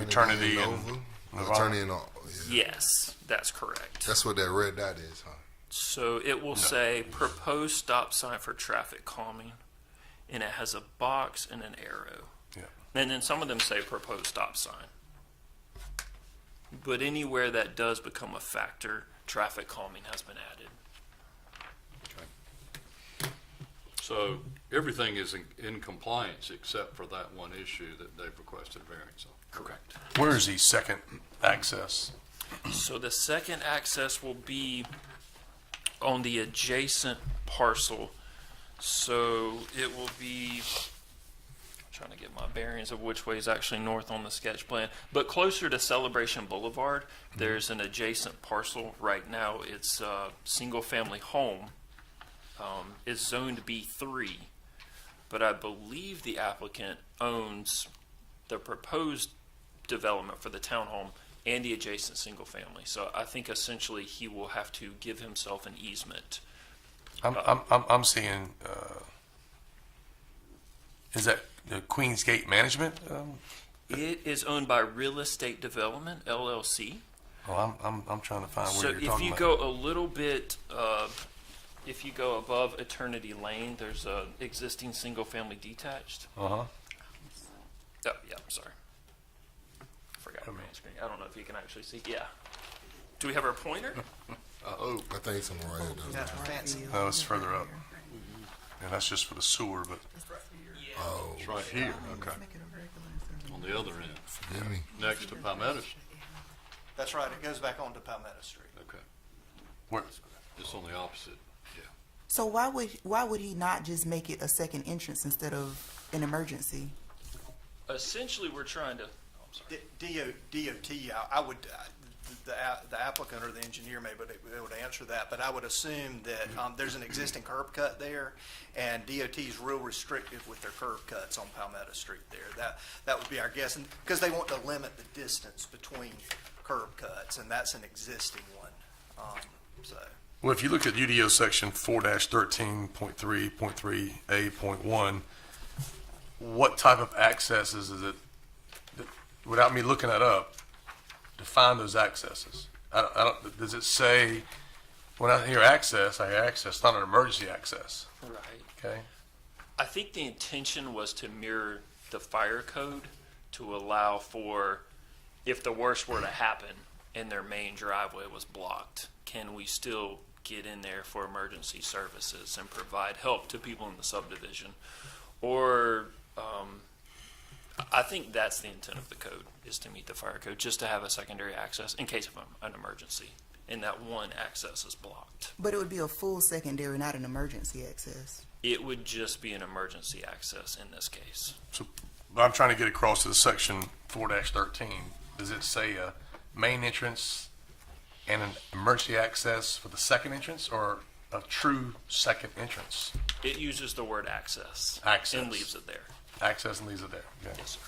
Eternity and Nova. Nirvana. Eternity and all. Yeah. Yes, that's correct. That's what that red dot is, huh? So it will say proposed stop sign for traffic calming, and it has a box and an arrow. Yeah. And then some of them say proposed stop sign. But anywhere that does become a factor, traffic calming has been added. So everything is in compliance except for that one issue that they've requested variance on. Correct. Where is the second access? So the second access will be on the adjacent parcel. So it will be, I'm trying to get my bearings of which way is actually north on the sketch plan, but closer to Celebration Boulevard, there's an adjacent parcel. Right now, it's a single-family home. It's zoned B3, but I believe the applicant owns the proposed development for the townhome and the adjacent single family. So I think essentially he will have to give himself an easement. I'm seeing, is that the Queens Gate Management? It is owned by Real Estate Development, LLC. Well, I'm trying to find So where you're if talking you about. go a little bit, if you go above Eternity Lane, there's a existing single family detached. Uh-huh. Oh, yeah, I'm sorry. Forgot my screen. I don't know if you can actually see. Yeah. Do we have our pointer? I think it's on the right. Yeah, fancy. No, it's further up. And that's just for the sewer, but Oh, It's right here, okay, on the other end, forgive me. next to Palmetto Street. That's right. It goes back onto Palmetto Street. Okay, where, it's on the opposite, yeah. So why would he not just make it a second entrance instead of an emergency? Essentially, we're trying to. Oh, I'm sorry. DOT, I would, the applicant or the engineer may be able to answer that, but I would assume that there's an existing curb cut there, and DOT is real restrictive with their curb cuts on Palmetto Street there. That would be our guess, and because they want to limit the distance between curb cuts, and that's an existing one. So Well, if you look at UDO section 4-13.3.3A.1, what type of accesses is it, without me looking that up, define those accesses? I don't, does it say, when I hear access, I hear access, not an emergency access, Right. okay? I think the intention was to mirror the fire code to allow for, if the worst were to happen and their main driveway was blocked, can we still get in there for emergency services and provide help to people in the subdivision? Or I think that's the intent of the code, is to meet the fire code, just to have a secondary access in case of an emergency, and that one access is blocked. But it would be a full secondary, not an emergency access. It would just be an emergency access in this case. So I'm trying to get across to the section 4-13. Does it say a main entrance and an emergency access for the second entrance, or a true second entrance? It uses the word access. Access. And leaves it there. Access and leaves it there. Okay. Yes, sir.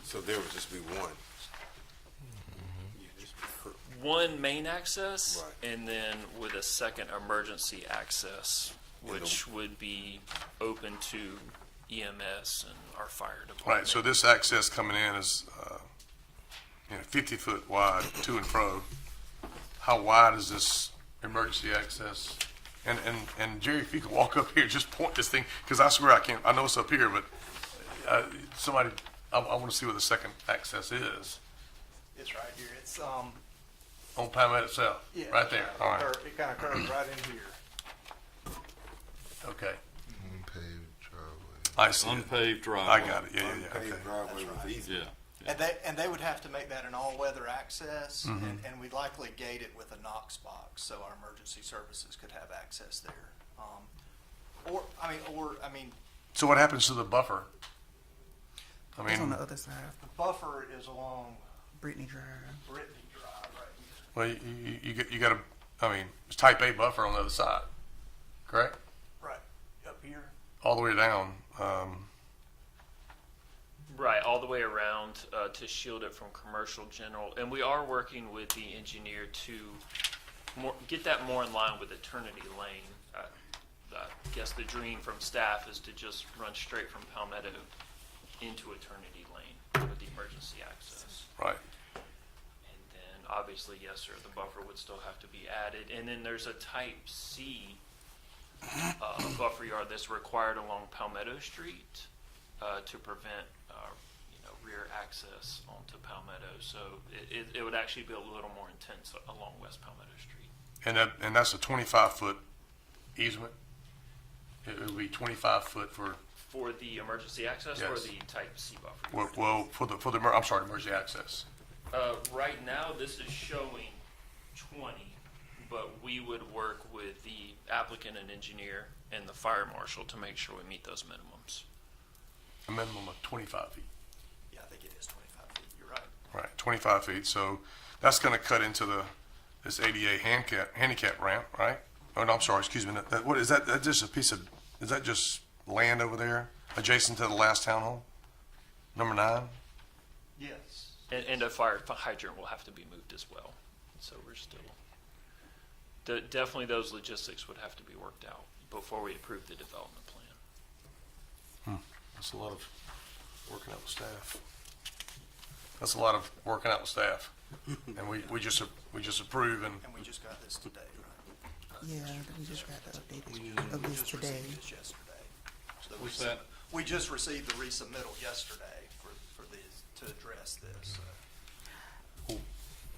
So there would just be one. One main access, Right. and then with a second emergency access, which would be open to EMS and our fire department. Right, so this access coming in is 50 foot wide, to and fro. How wide is this emergency access? And Jerry, if you could walk up here, just point this thing, because I swear I can't, I know it's up here, but somebody, I want to see what the second access is. It's right here. It's, On Palmetto itself, right there, all right, It kind of curves right in here. okay. Unpaved driveway. I see it. Unpaved driveway. I got it, yeah, okay. Unpaved driveway with easy. Yeah. and they would have to make that an all-weather access, and we'd likely gate it with a Knox box, so our emergency services could have access there. Or, I mean, So what happens to the buffer? I It's on mean, the other side, the buffer is along Brittany Drive. Brittany Drive right here. well, you got a, I mean, it's type A buffer on the other side, correct? Right, up here. All the way down, Right, all the way around to shield it from commercial general. And we are working with the engineer to get that more in line with Eternity Lane. I guess the dream from staff is to just run straight from Palmetto into Eternity Lane with the emergency access. right. And then, obviously, yes, sir, the buffer would still have to be added. And then there's a type C buffer yard that's required along Palmetto Street to prevent rear access onto Palmetto. So it would actually be a little more intense along West Palmetto Street. And that's a 25-foot easement? It would be 25 foot for, For the emergency access or Yes. the type C buffer yard? well, for the, I'm sorry, emergency access. Right now, this is showing 20, but we would work with the applicant and engineer and the fire marshal to make sure we meet those minimums. A minimum of 25 feet. Yeah, I think it is 25 feet. You're right. Right, 25 feet. So that's going to cut into this ADA handicap ramp, right? Oh, no, I'm sorry, excuse me. What is that? That's just a piece of, is that just land over there adjacent to the last townhome? Number 9? Yes. And a fire hydrant will have to be moved as well. So we're still, definitely those logistics would have to be worked out before we approve the development plan. That's a lot of working out with staff. That's a lot of working out with staff. And we just approve and, And we just got this today, right? Yeah, we just got the update of this today. Received this yesterday. So What's that? We just received the resubmittal yesterday for this, to address this.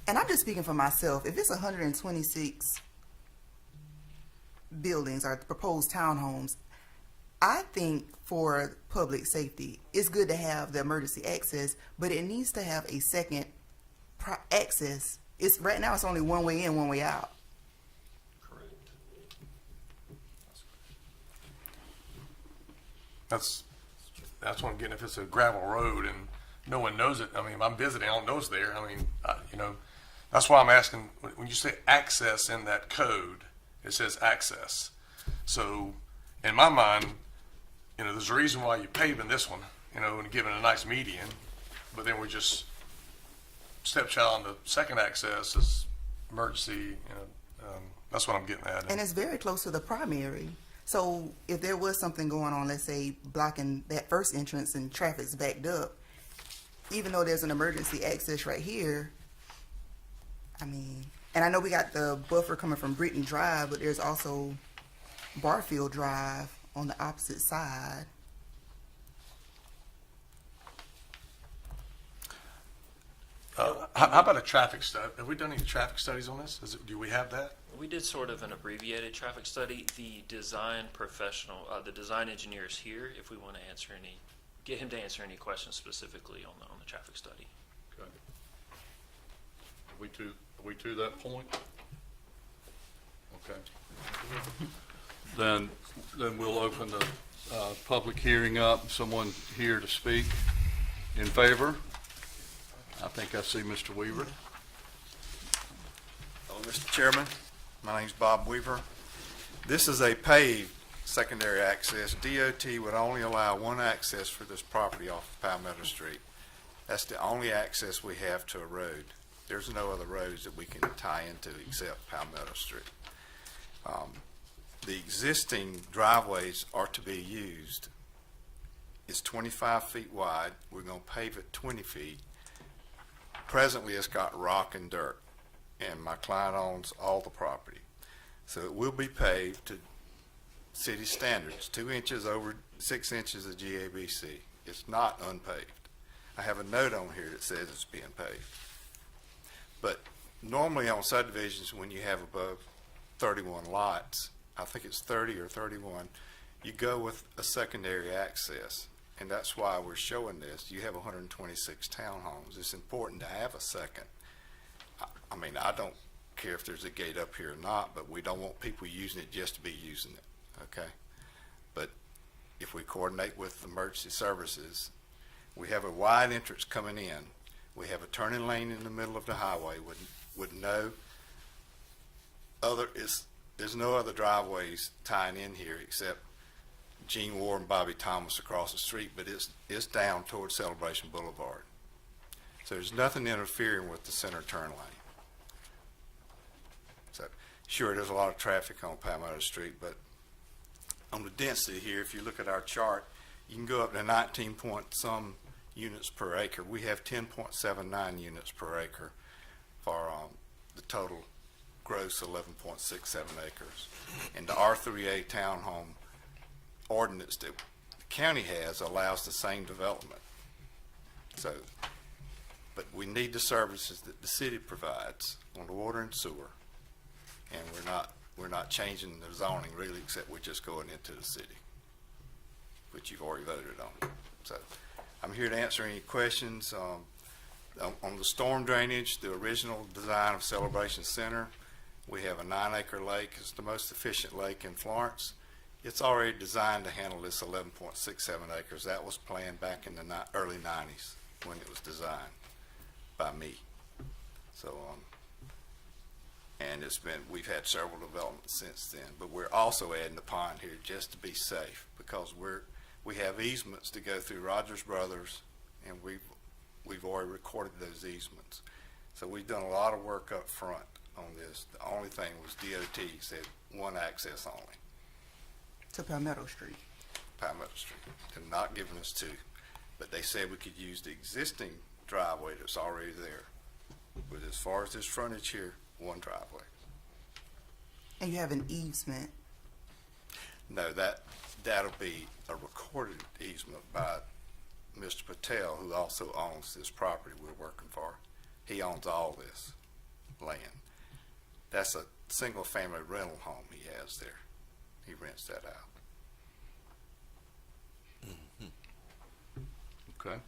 And I'm just speaking for myself. If it's 126 buildings or proposed townhomes, I think for public safety, it's good to have the emergency access, but it needs to have a second access. It's right now it's only one way in, one way out. Correct. that's what I'm getting. If it's a gravel road and no one knows it, I mean, if I'm visiting, I don't know it's there. I mean, that's why I'm asking, when you say access in that code, it says access. So in my mind, there's a reason why you're paving this one, and giving a nice median, but then we're just stepchild on the second access is emergency, that's what I'm getting at. And it's very close to the primary. So if there was something going on, let's say blocking that first entrance and traffic's backed up, even though there's an emergency access right here, I mean, and I know we got the buffer coming from Brittany Drive, but there's also Barfield Drive on the opposite side. How about a traffic study? Have we done any traffic studies on this? Do we have that? We did sort of an abbreviated traffic study. The design professional, the design engineer is here if we want to get him to answer any questions specifically on the traffic study. Okay. Are we to that point? Okay. Then we'll open the public hearing up. Someone here to speak in favor? I think I see Mr. Weaver. Hello, Mr. Chairman. My name's Bob Weaver. This is a paved secondary access. DOT would only allow one access for this property off of Palmetto Street. That's the only access we have to a road. There's no other roads that we can tie into except Palmetto Street. The existing driveways are to be used. It's 25 feet wide. We're going to pave it 20 feet. Presently, it's got rock and dirt, and my client owns all the property. So it will be paved to city standards, 2 inches over 6 inches of GABC. It's not unpaved. I have a note on here that says it's being paved. But normally on subdivisions, when you have above 31 lots, I think it's 30 or 31, you go with a secondary access. And that's why we're showing this. You have 126 townhomes. It's important to have a second. I mean, I don't care if there's a gate up here or not, but we don't want people using it just to be using it, okay? But if we coordinate with emergency services, we have a wide entrance coming in. We have a turning lane in the middle of the highway with no other, there's no other driveways tying in here except Gene Ward and Bobby Thomas across the street, but it's down towards Celebration Boulevard. So there's nothing interfering with the center turn lane. So sure, there's a lot of traffic on Palmetto Street, but on the density here, if you look at our chart, you can go up to 19 point some units per acre. We have 10.79 units per acre for the total gross 11.67 acres. And the R3A townhome ordinance that the county has allows the same development. So, but we need the services that the city provides on the water and sewer, and we're not changing the zoning really, except we're just going into the city, which you've already voted on. So, I'm here to answer any questions on the storm drainage. The original design of Celebration Center, we have a 9-acre lake. It's the most efficient lake in Florence. It's already designed to handle this 11.67 acres. That was planned back in the early 90s when it was designed by me. So, and we've had several developments since then. But we're also adding the pond here just to be safe because we have easements to go through Rogers Brothers, and we've already recorded those easements. So we've done a lot of work up front on this. The only thing was DOT said one access only. To Palmetto Street. Palmetto Street. They're not giving us two, but they said we could use the existing driveway that's already there. But as far as this frontage here, one driveway. And you have an easement. No, that'll be a recorded easement by Mr. Patel, who also owns this property we're working for. He owns all this land. That's a single-family rental home he has there. He rents that out. Okay.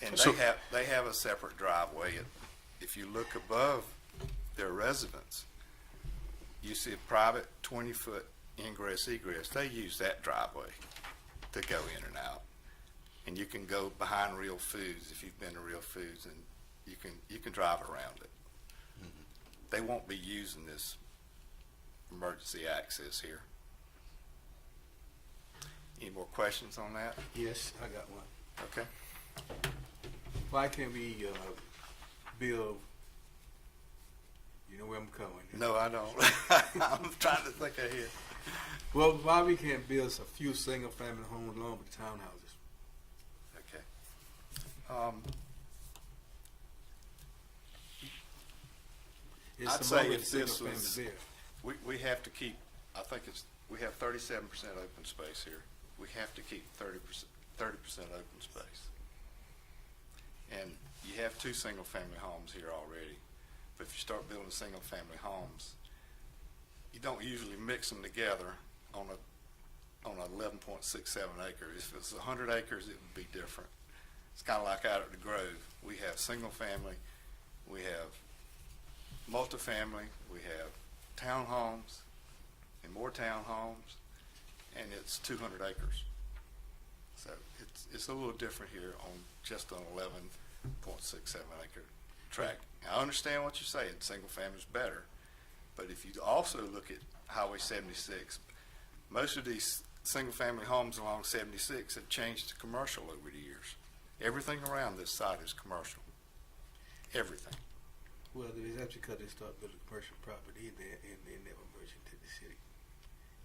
And So- they have a separate driveway. If you look above their residence, you see a private 20-foot ingress egress. They use that driveway to go in and out. And you can go behind Real Foods if you've been to Real Foods, and you can drive around it. They won't be using this emergency access here. Any more questions on that? Yes, I got one. Okay. Why can't we build, you know where I'm going. No, I don't. I'm trying to think ahead. Well, why we can't build a few single-family homes along with townhouses? Okay. It's I'd some say other if this single-family was, there. we have to keep, I think we have 37% open space here. We have to keep 30% open space. And you have 2 single-family homes here already. But if you start building single-family homes, you don't usually mix them together on 11.67 acres. If it's 100 acres, it would be different. It's kind of like out at the Grove. We have single-family, we have multifamily, we have townhomes and more townhomes, and it's 200 acres. So it's a little different here on just an 11.67 acre tract. I understand what you're saying, single family is better, but if you also look at Highway 76, most of these single family homes along 76 have changed to commercial over the years. Everything around this site is commercial. Everything. Well, that's because they start building commercial property there and they never merge into the city.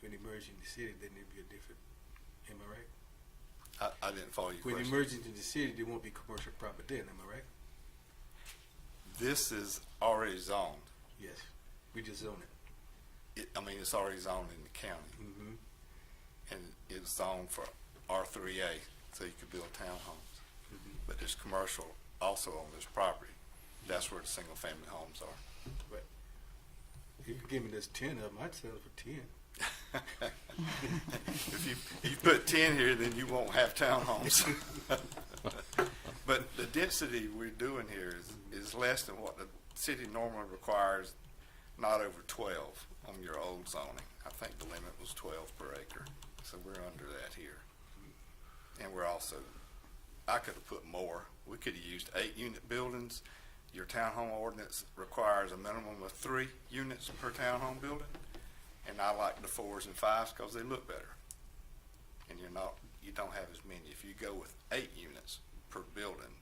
When they merge into the city, then there'd be a different, am I right? I didn't follow your When question. they merge into the city, there won't be commercial property then, am I right? This is already zoned. Yes. We just zone it. I mean, it's already zoned in the county, Mm-hmm. and it's zoned for R3A, so you could build townhomes. Mm-hmm. But there's commercial also on this property. That's where the single-family homes are. But if you give me this 10 of them, I'd sell it for 10. If you put 10 here, then you won't have townhomes. But the density we're doing here is less than what the city normally requires, not over 12 on your old zoning. I think the limit was 12 per acre, so we're under that here. And we're also, I could have put more. We could have used 8-unit buildings. Your townhome ordinance requires a minimum of 3 units per townhome building. And I like the 4s and 5s because they look better. And you don't have as many. If you go with 8 units per building,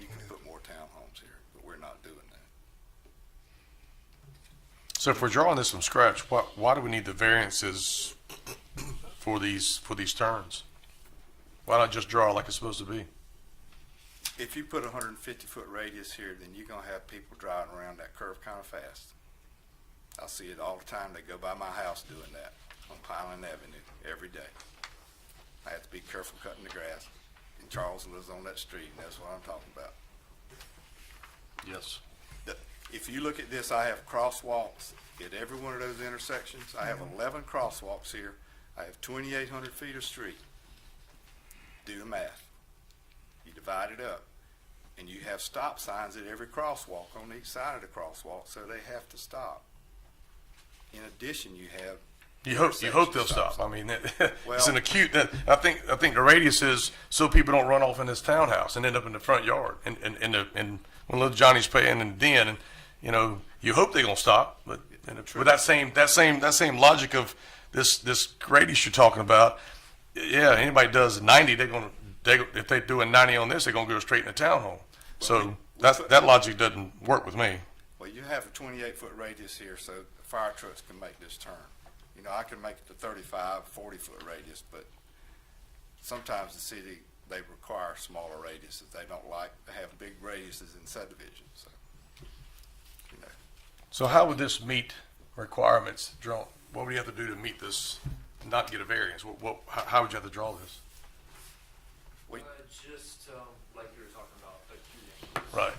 you can put more townhomes here, but we're not doing that. So if we're drawing this from scratch, why do we need the variances for these turns? Why not just draw like it's supposed to be? If you put a 150-foot radius here, then you're going to have people driving around that curve kind of fast. I see it all the time. They go by my house doing that on Highland Avenue every day. I have to be careful cutting the grass. And Charles lives on that street, and that's what I'm talking about. Yes. If you look at this, I have crosswalks at every one of those intersections. I have 11 crosswalks here. I have 2,800 feet of street. Do the math. You divide it up, and you have stop signs at every crosswalk on each side of the crosswalk, so they have to stop. In addition, you have You hope they'll stop. signs. I mean, Well- it's an acute. I think the radius is so people don't run off in this townhouse and end up in the front yard and when little Johnny's playing in the den, and you hope they're gonna stop. But with that same logic of this radius you're talking about, yeah, anybody does 90, if they do a 90 on this, they're gonna go straight in the townhome. So that logic doesn't work with me. Well, you have a 28-foot radius here, so fire trucks can make this turn. I can make it to 35, 40-foot radius, but sometimes the city, they require smaller radiuses. They don't like to have big radiuses in subdivisions, so, So how would this meet requirements drawn? What would you have to do to meet this, not get a variance? How would you have to draw this? Just like you were talking about, acute.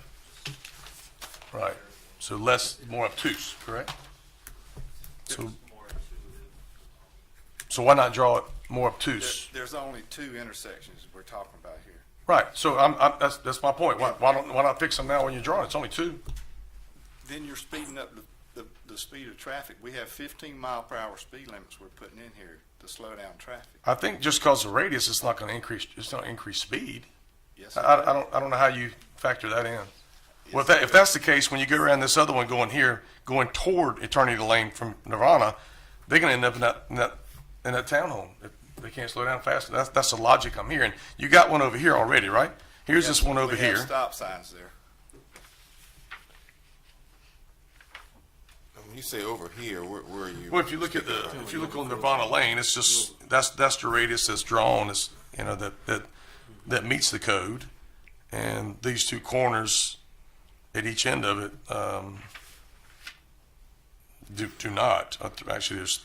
Right. So more obtuse, correct? So why not draw it more obtuse? there's only 2 intersections we're talking about here. Right. So that's my point. Why not fix them now when you're drawing? It's only 2. Then you're speeding up the speed of traffic. We have 15-mile-per-hour speed limits we're putting in here to slow down traffic. I think just because of radius, it's not going to increase. It's not increase speed. Yes, I don't know how you factor that in. Well, if that's the case, when you go around this other one going toward Eternity Lane from Nirvana, they're going to end up in that townhome. If they can't slow down fast. That's the logic I'm hearing. You got one over here already, right? Here's this one over we have here. stop signs there. you say over here, where are you? Well, if you look at if you look on Nirvana Lane, it's just, that's the radius that's drawn, is, you know, that meets the code. And these two corners at each end of it, do not. Actually, there's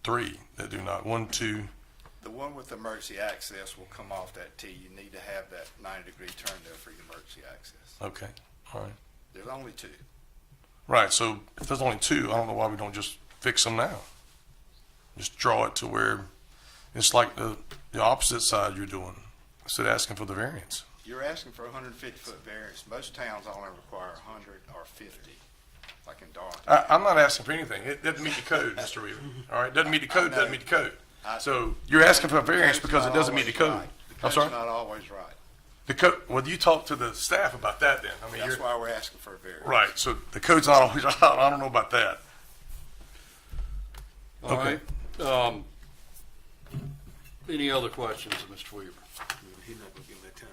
three that do not. 1, 2. The one with emergency access will come off that T. You need to have that 90-degree turn there for your emergency access. Okay, all right. There's only 2. Right, so if there's only 2, I don't know why we don't just fix them now. Just draw it to where it's like the opposite side you're doing, instead of asking for the variance. You're asking for a 150-foot variance. Most towns only require 100 or 50, like in Darlington. I'm not asking for anything. It doesn't meet the code, Mr. Weaver. All right, doesn't meet the code, I know. doesn't meet the code. I- So you're asking for a variance The code's because it not doesn't meet the always code. right. The I'm code's sorry? not always right. The code, well, you talk to the staff about that then. I mean, That's you're, why we're asking for a variance. right, so the code's not always right. I don't know about that. All Okay. right. Any other questions of Mr. Weaver? He's not gonna give me that time,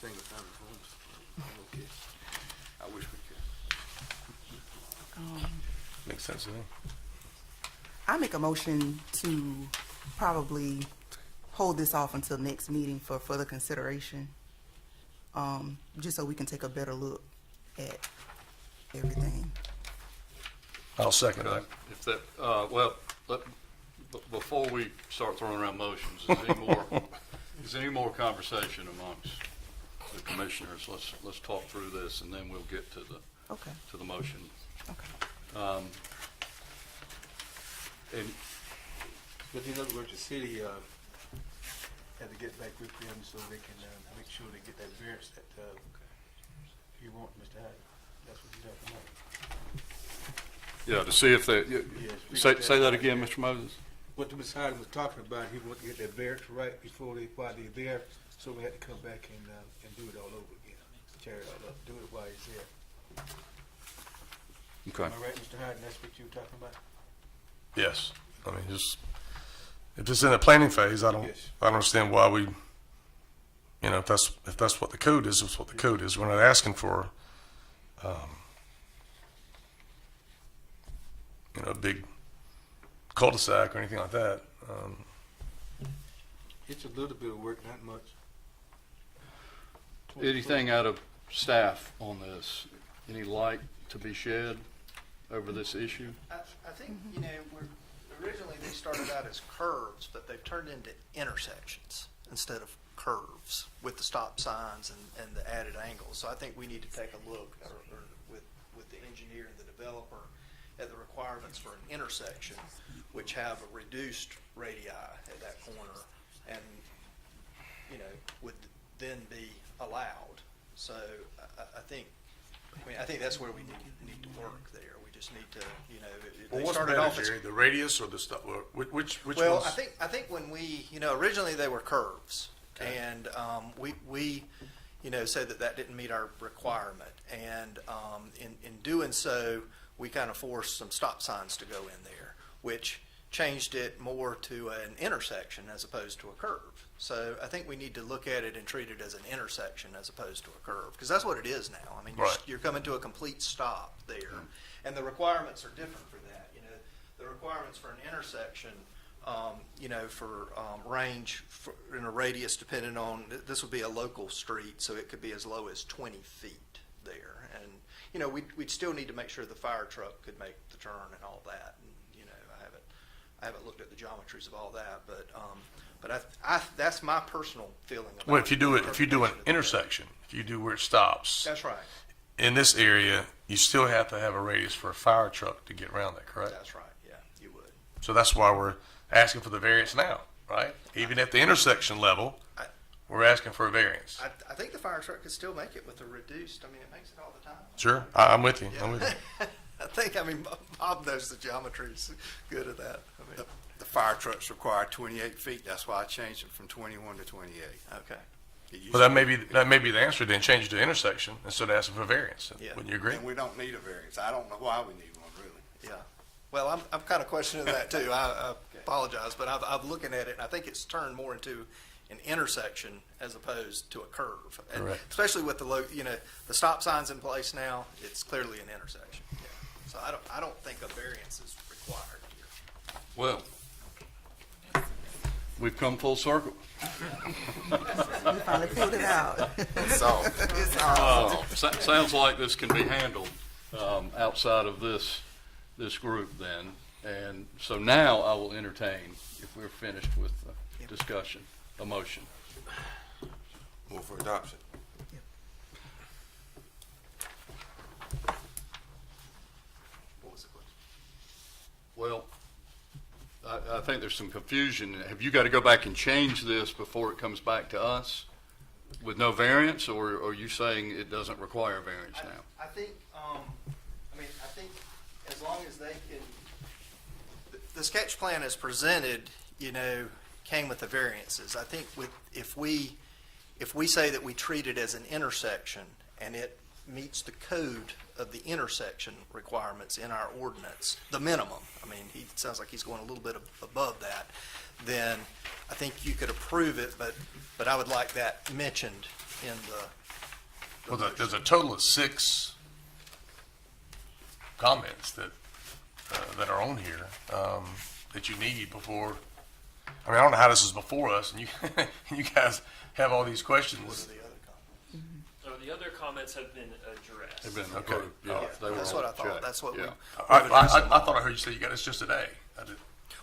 single family homes. Okay. I wish we could. Makes sense to me. I make a motion to probably hold this off until next meeting for further consideration, just so we can take a better look at everything. I'll second that. If that, well, before we start throwing around motions, is there any more conversation amongst the commissioners? Let's talk through this, and then we'll get to Okay. the motion. Okay. And But in other words, the city, had to get back with them so they can, make sure they get that variance that, you want, Mr. Hyde. That's what you're talking about. yeah, to see if they, Yes. say that again, Mr. Moses. What Mr. Hyde was talking about, he wanted to get that variance right before they, while they're there, so we had to come back and do it all over again. Tear it all up, do it while he's there. Okay. Am I right, Mr. Hyde, that's what you were talking about? Yes. I mean, just, if it's in the planning phase, I don't Yes. understand why we, you know, if that's what the code is, it's what the code is. We're not asking for, you know, a big cul-de-sac or anything like that. It's a little bit of work, not much. Anything out of staff on this? Any light to be shed over this issue? I think, you know, originally they started out as curves, but they've turned into intersections instead of curves with the stop signs and the added angles. So I think we need to take a look or with the engineer and the developer at the requirements for an intersection, which have a reduced radii at that corner and, you know, would then be allowed. So I think that's where we need to work there. We just need to, you know, Well, they what's started better, off as Jerry, the radius or the stuff? Which well, one's? I think when we, you know, originally they were curves, Okay. and we, you know, said that didn't meet our requirement, and in doing so, we kind of forced some stop signs to go in there, which changed it more to an intersection as opposed to a curve. So I think we need to look at it and treat it as an intersection as opposed to a curve, because that's what it is now. I mean, Right. you're coming to a complete stop there, and the requirements are different for that. You know, the requirements for an intersection, you know, for range in a radius depending on, this would be a local street, so it could be as low as 20 feet there. And, you know, we'd still need to make sure the fire truck could make the turn and all that. And, you know, I haven't looked at the geometries of all that, but that's my personal feeling about Well, if you do an interpretation of the- intersection, if you do where it stops, That's right. in this area, you still have to have a radius for a fire truck to get around that, correct? That's right. Yeah, you would. So that's why we're asking for the variance now, right? Even at the intersection level, we're asking for a variance. I think the fire truck could still make it with a reduced, I mean, it makes it all the time. Sure, I'm with you. I'm with you. I mean, Bob knows the geometry's good at that. I mean, The fire trucks require 28 feet. That's why I changed it from 21 to 28. okay. It used Well, that to may be the answer. Then change it to intersection instead of asking for a variance. Yeah. Wouldn't you agree? And we don't need a variance. I don't know why we need one, really. Yeah. Well, I'm kind of questioning that too. I apologize, but I'm looking at it, and I think it's turned more into an intersection as opposed to a curve. And Correct. especially with the the stop signs in place now, it's clearly an intersection. Yeah. So I don't think a variance is required here. Well, we've come full circle. We finally pulled it out. So, It's all. Sounds like this can be handled outside of this group then. And so now I will entertain, if we're finished with the discussion, a motion. Move for adoption. What was the question? Well, I think there's some confusion. Have you got to go back and change this before it comes back to us with no variance, or are you saying it doesn't require variance now? I think, I think as long as they can, the sketch plan as presented, came with the variances. I think if we say that we treat it as an intersection and it meets the code of the intersection requirements in our ordinance, the minimum, he sounds like he's going a little bit above that, then I think you could approve it, but I would like that mentioned in the Well, there's a total of 6 comments that are on here that you need before. I don't know how this is before us, and you guys have all these questions. So the other comments have been addressed. They've been Okay. they were That's all what I thought. checked. That's what Yeah. we. I thought I heard you say you got this just today. That's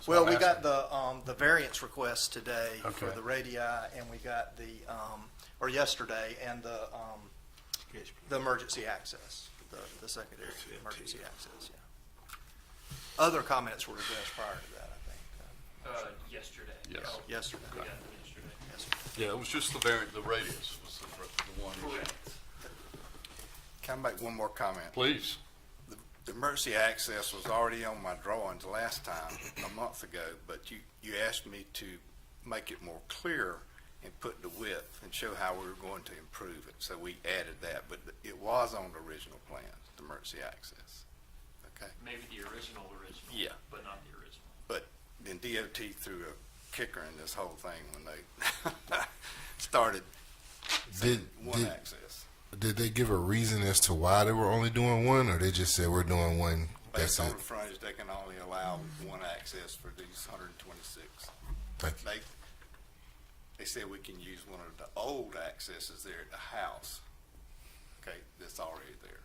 Well, what I'm we got asking. the variance request today for Okay. the radii, and we got or yesterday, and the emergency access, the secondary emergency access, yeah. Other comments were addressed prior to that, I think, Yesterday. Yes. yesterday. We got them yesterday. Yesterday. Yeah, it was just the radius was the one issue. Correct. Can I make one more comment? Please. The emergency access was already on my drawings last time, a month ago, but you asked me to make it more clear and put the width and show how we were going to improve it. So we added that, but it was on the original plans, the emergency access. Okay? Maybe the original, Yeah. but not the original. But then DOT threw a kicker in this whole thing when they started saying one access. did they give a reason as to why they were only doing one, or they just said we're doing one? That's Based on it. the frontage, they can only allow one access for these 126. Thank you. They said we can use one of the old accesses there at the house, okay, that's already there.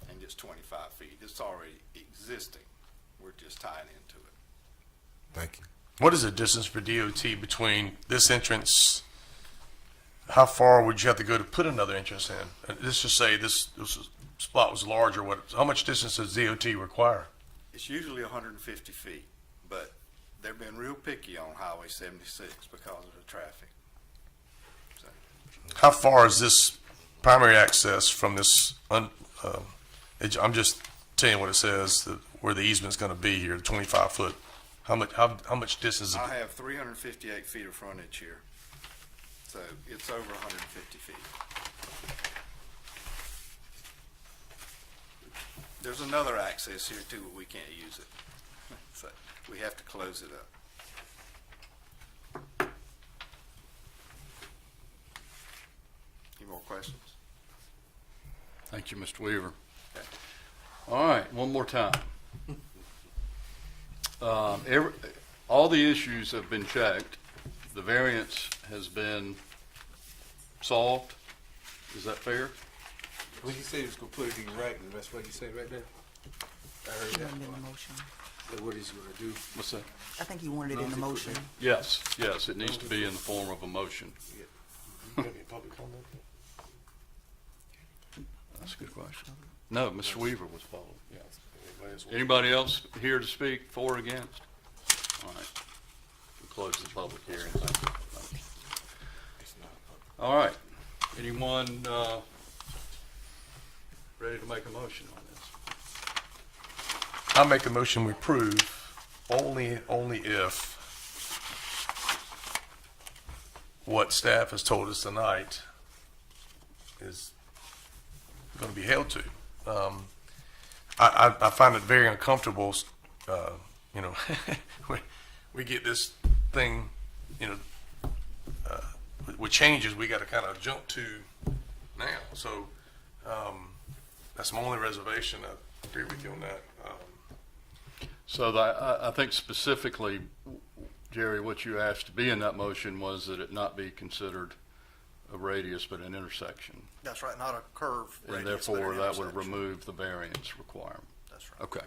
And it's 25 feet. It's already existing. We're just tying into it. Thank you. What is the distance for DOT between this entrance? How far would you have to go to put another entrance in? Let's just say this spot was larger. How much distance does DOT require? It's usually 150 feet, but they've been real picky on Highway 76 because of the traffic. So, How far is this primary access from this? I'm just telling you what it says, where the easement's going to be here, the 25 foot. How much distance? I have 358 feet of frontage here, so it's over 150 feet. There's another access here too, but we can't use it, so we have to close it up. Any more questions? Thank you, Mr. Weaver. Okay. All right, one more time. All the issues have been checked. The variance has been solved. Is that fair? When he said he was gonna put it in writing, that's what he said right there? I heard He that. wanted it in the motion. That's what he's gonna do. What's that? I think he wanted it in the motion. Yes, it needs to be in the form of a motion. Any public comment? That's a good question. No, Mr. Weaver was followed, yeah. Anybody else here to speak for or against? All right. We'll close the public hearing. All right. Anyone ready to make a motion on this? I make a motion we approve only if what staff has told us tonight is going to be held to. I find it very uncomfortable, we get this thing, with changes we got to kind of jump to now. So that's my only reservation. agree with you on that. So I think specifically, Jerry, what you asked to be in that motion was that it not be considered a radius but an intersection. That's right, not a curve And radius, but therefore, an that would intersection. remove the variance requirement. That's right. Okay.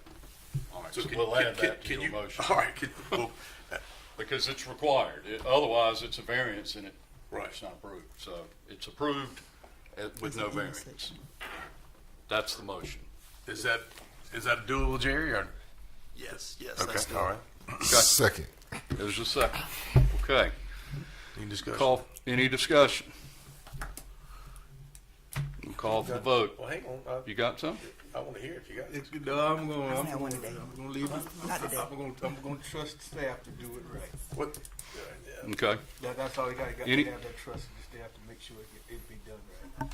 All right, So so can- we'll add can- that to can your you- motion. All right, well, Because it's required. Otherwise, it's a variance and Right. it's not approved. So it's approved with no variance. That's the motion. is that doable, Jerry, or? Yes, Okay, that's all right. Second. There's a second. Okay. Any discussion? Call, any discussion? We'll call for the vote. Well, hang on, You got some? I want to hear if you got it. No, I'm Just have one today. gonna leave it. Not today. I'm gonna trust the staff to do it right. What? Okay. That's all you got Any- to have that trust in the staff to make sure it be done right.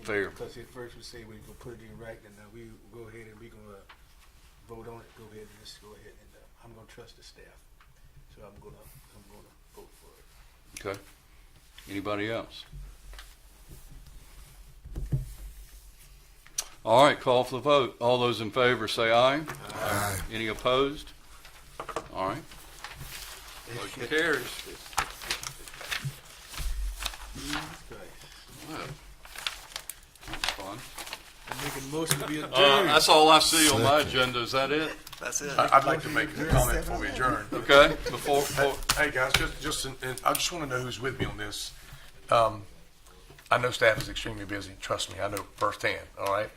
Fair. Because at first we say we're gonna put it in right, and now we will go ahead and we gonna vote on it. Go ahead and just go ahead and I'm gonna trust the staff, so I'm gonna vote for it. Okay. Anybody else? All right, call for the vote. All those in favor say aye. Aye. Any opposed? All right. Motion carries. Well, that's fun. I'm making a motion to be adjourned. That's all I see on my agenda. Is that it? That's it. I'd like to make a comment before we adjourn. Okay, before, Hey, guys, I just want to know who's with me on this. I know staff is extremely busy, trust me, I know firsthand, all right?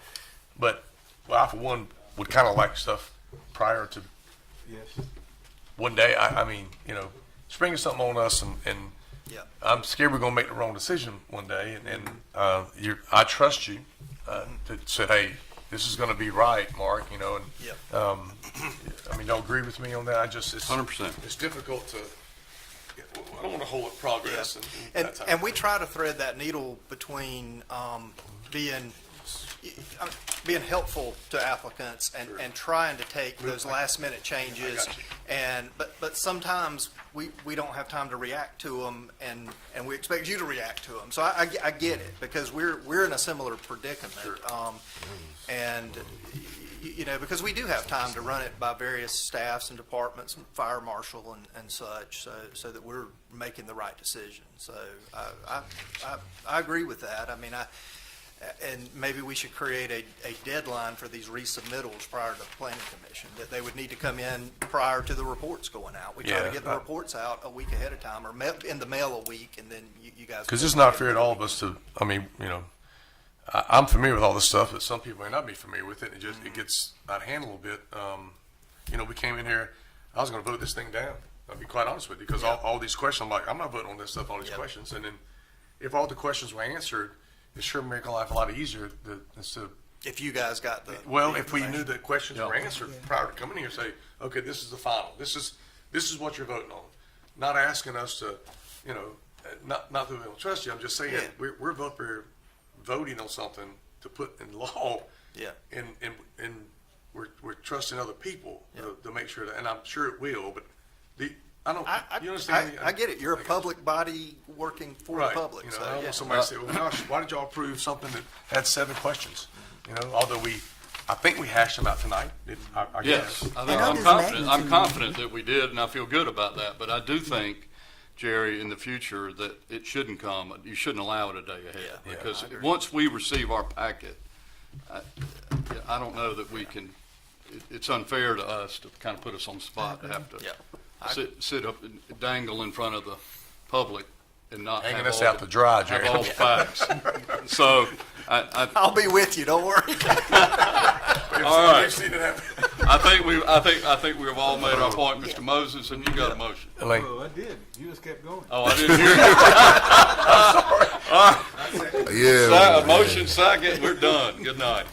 But, well, I, for one, would kind of like stuff prior to Yes. one day. I mean, springing something on us, and Yeah. I'm scared we're going to make the wrong decision one day, and I trust you to say, hey, this is going to be right, Mark, and Yep. I mean, y'all agree with me on that? It's 100%. It's difficult to. I don't want to hold up progress And, that type and of we thing. try to thread that needle between being helpful to applicants and trying to take those last minute changes. got you. But sometimes we don't have time to react to them, and we expect you to react to them. So I get it, because we're in a similar predicament. And because we do have time to run it by various staffs and departments, fire marshal and such, so that we're making the right decision. So I agree with that. I mean, and maybe we should create a deadline for these resubmittals prior to the planning commission, that they would need to come in prior to the reports going out. We try Yeah, to get the reports out a week ahead of time, or in the mail a week, and then you guys. Because it's not fair to all of us to, I mean, I'm familiar with all this stuff, but some people may not be familiar with it. It gets out of hand a little bit. We came in here, I was going to vote this thing down. I'll be quite honest with you, because all these questions, I'm like, I'm not voting on this stuff, all these questions. And then if all the questions were answered, it sure make life a lot easier instead of, If you guys got the. well, the if we knew information. that questions were answered prior to coming here, say, okay, this is the final. This is what you're voting on. Not asking us to, not that we don't trust you. I'm just saying Yeah. we're voting on something to put in law. Yeah. And we're trusting other people to make sure that, and I'm sure it will. But you understand? I get it. You're a public body working for Right. the public. I So, don't yeah. want somebody to say, well, gosh, why did y'all approve something that had 7 questions? Although I think we hashed them out tonight. I yes, guess. I think I know I'm this confident. I'm magnitude. confident that we did, and I feel good about that. But I do think, Jerry, in the future, that it shouldn't come. You shouldn't allow it a day ahead, Yeah, because I agree. once we receive our packet, I don't know that we can. It's unfair to us to kind of put us on the spot to have to Yeah. sit up and dangle in front of the public and not Hanging have us all out to dry, have Jerry. all the facts. So I'll be with you. Don't worry. all right. We've seen it happen. I think we've all made our point. Mr. Moses, have you got a motion? Elaine. Oh, I did. You just kept going. Oh, I didn't hear you. Yeah. Motion second. We're done. Good night.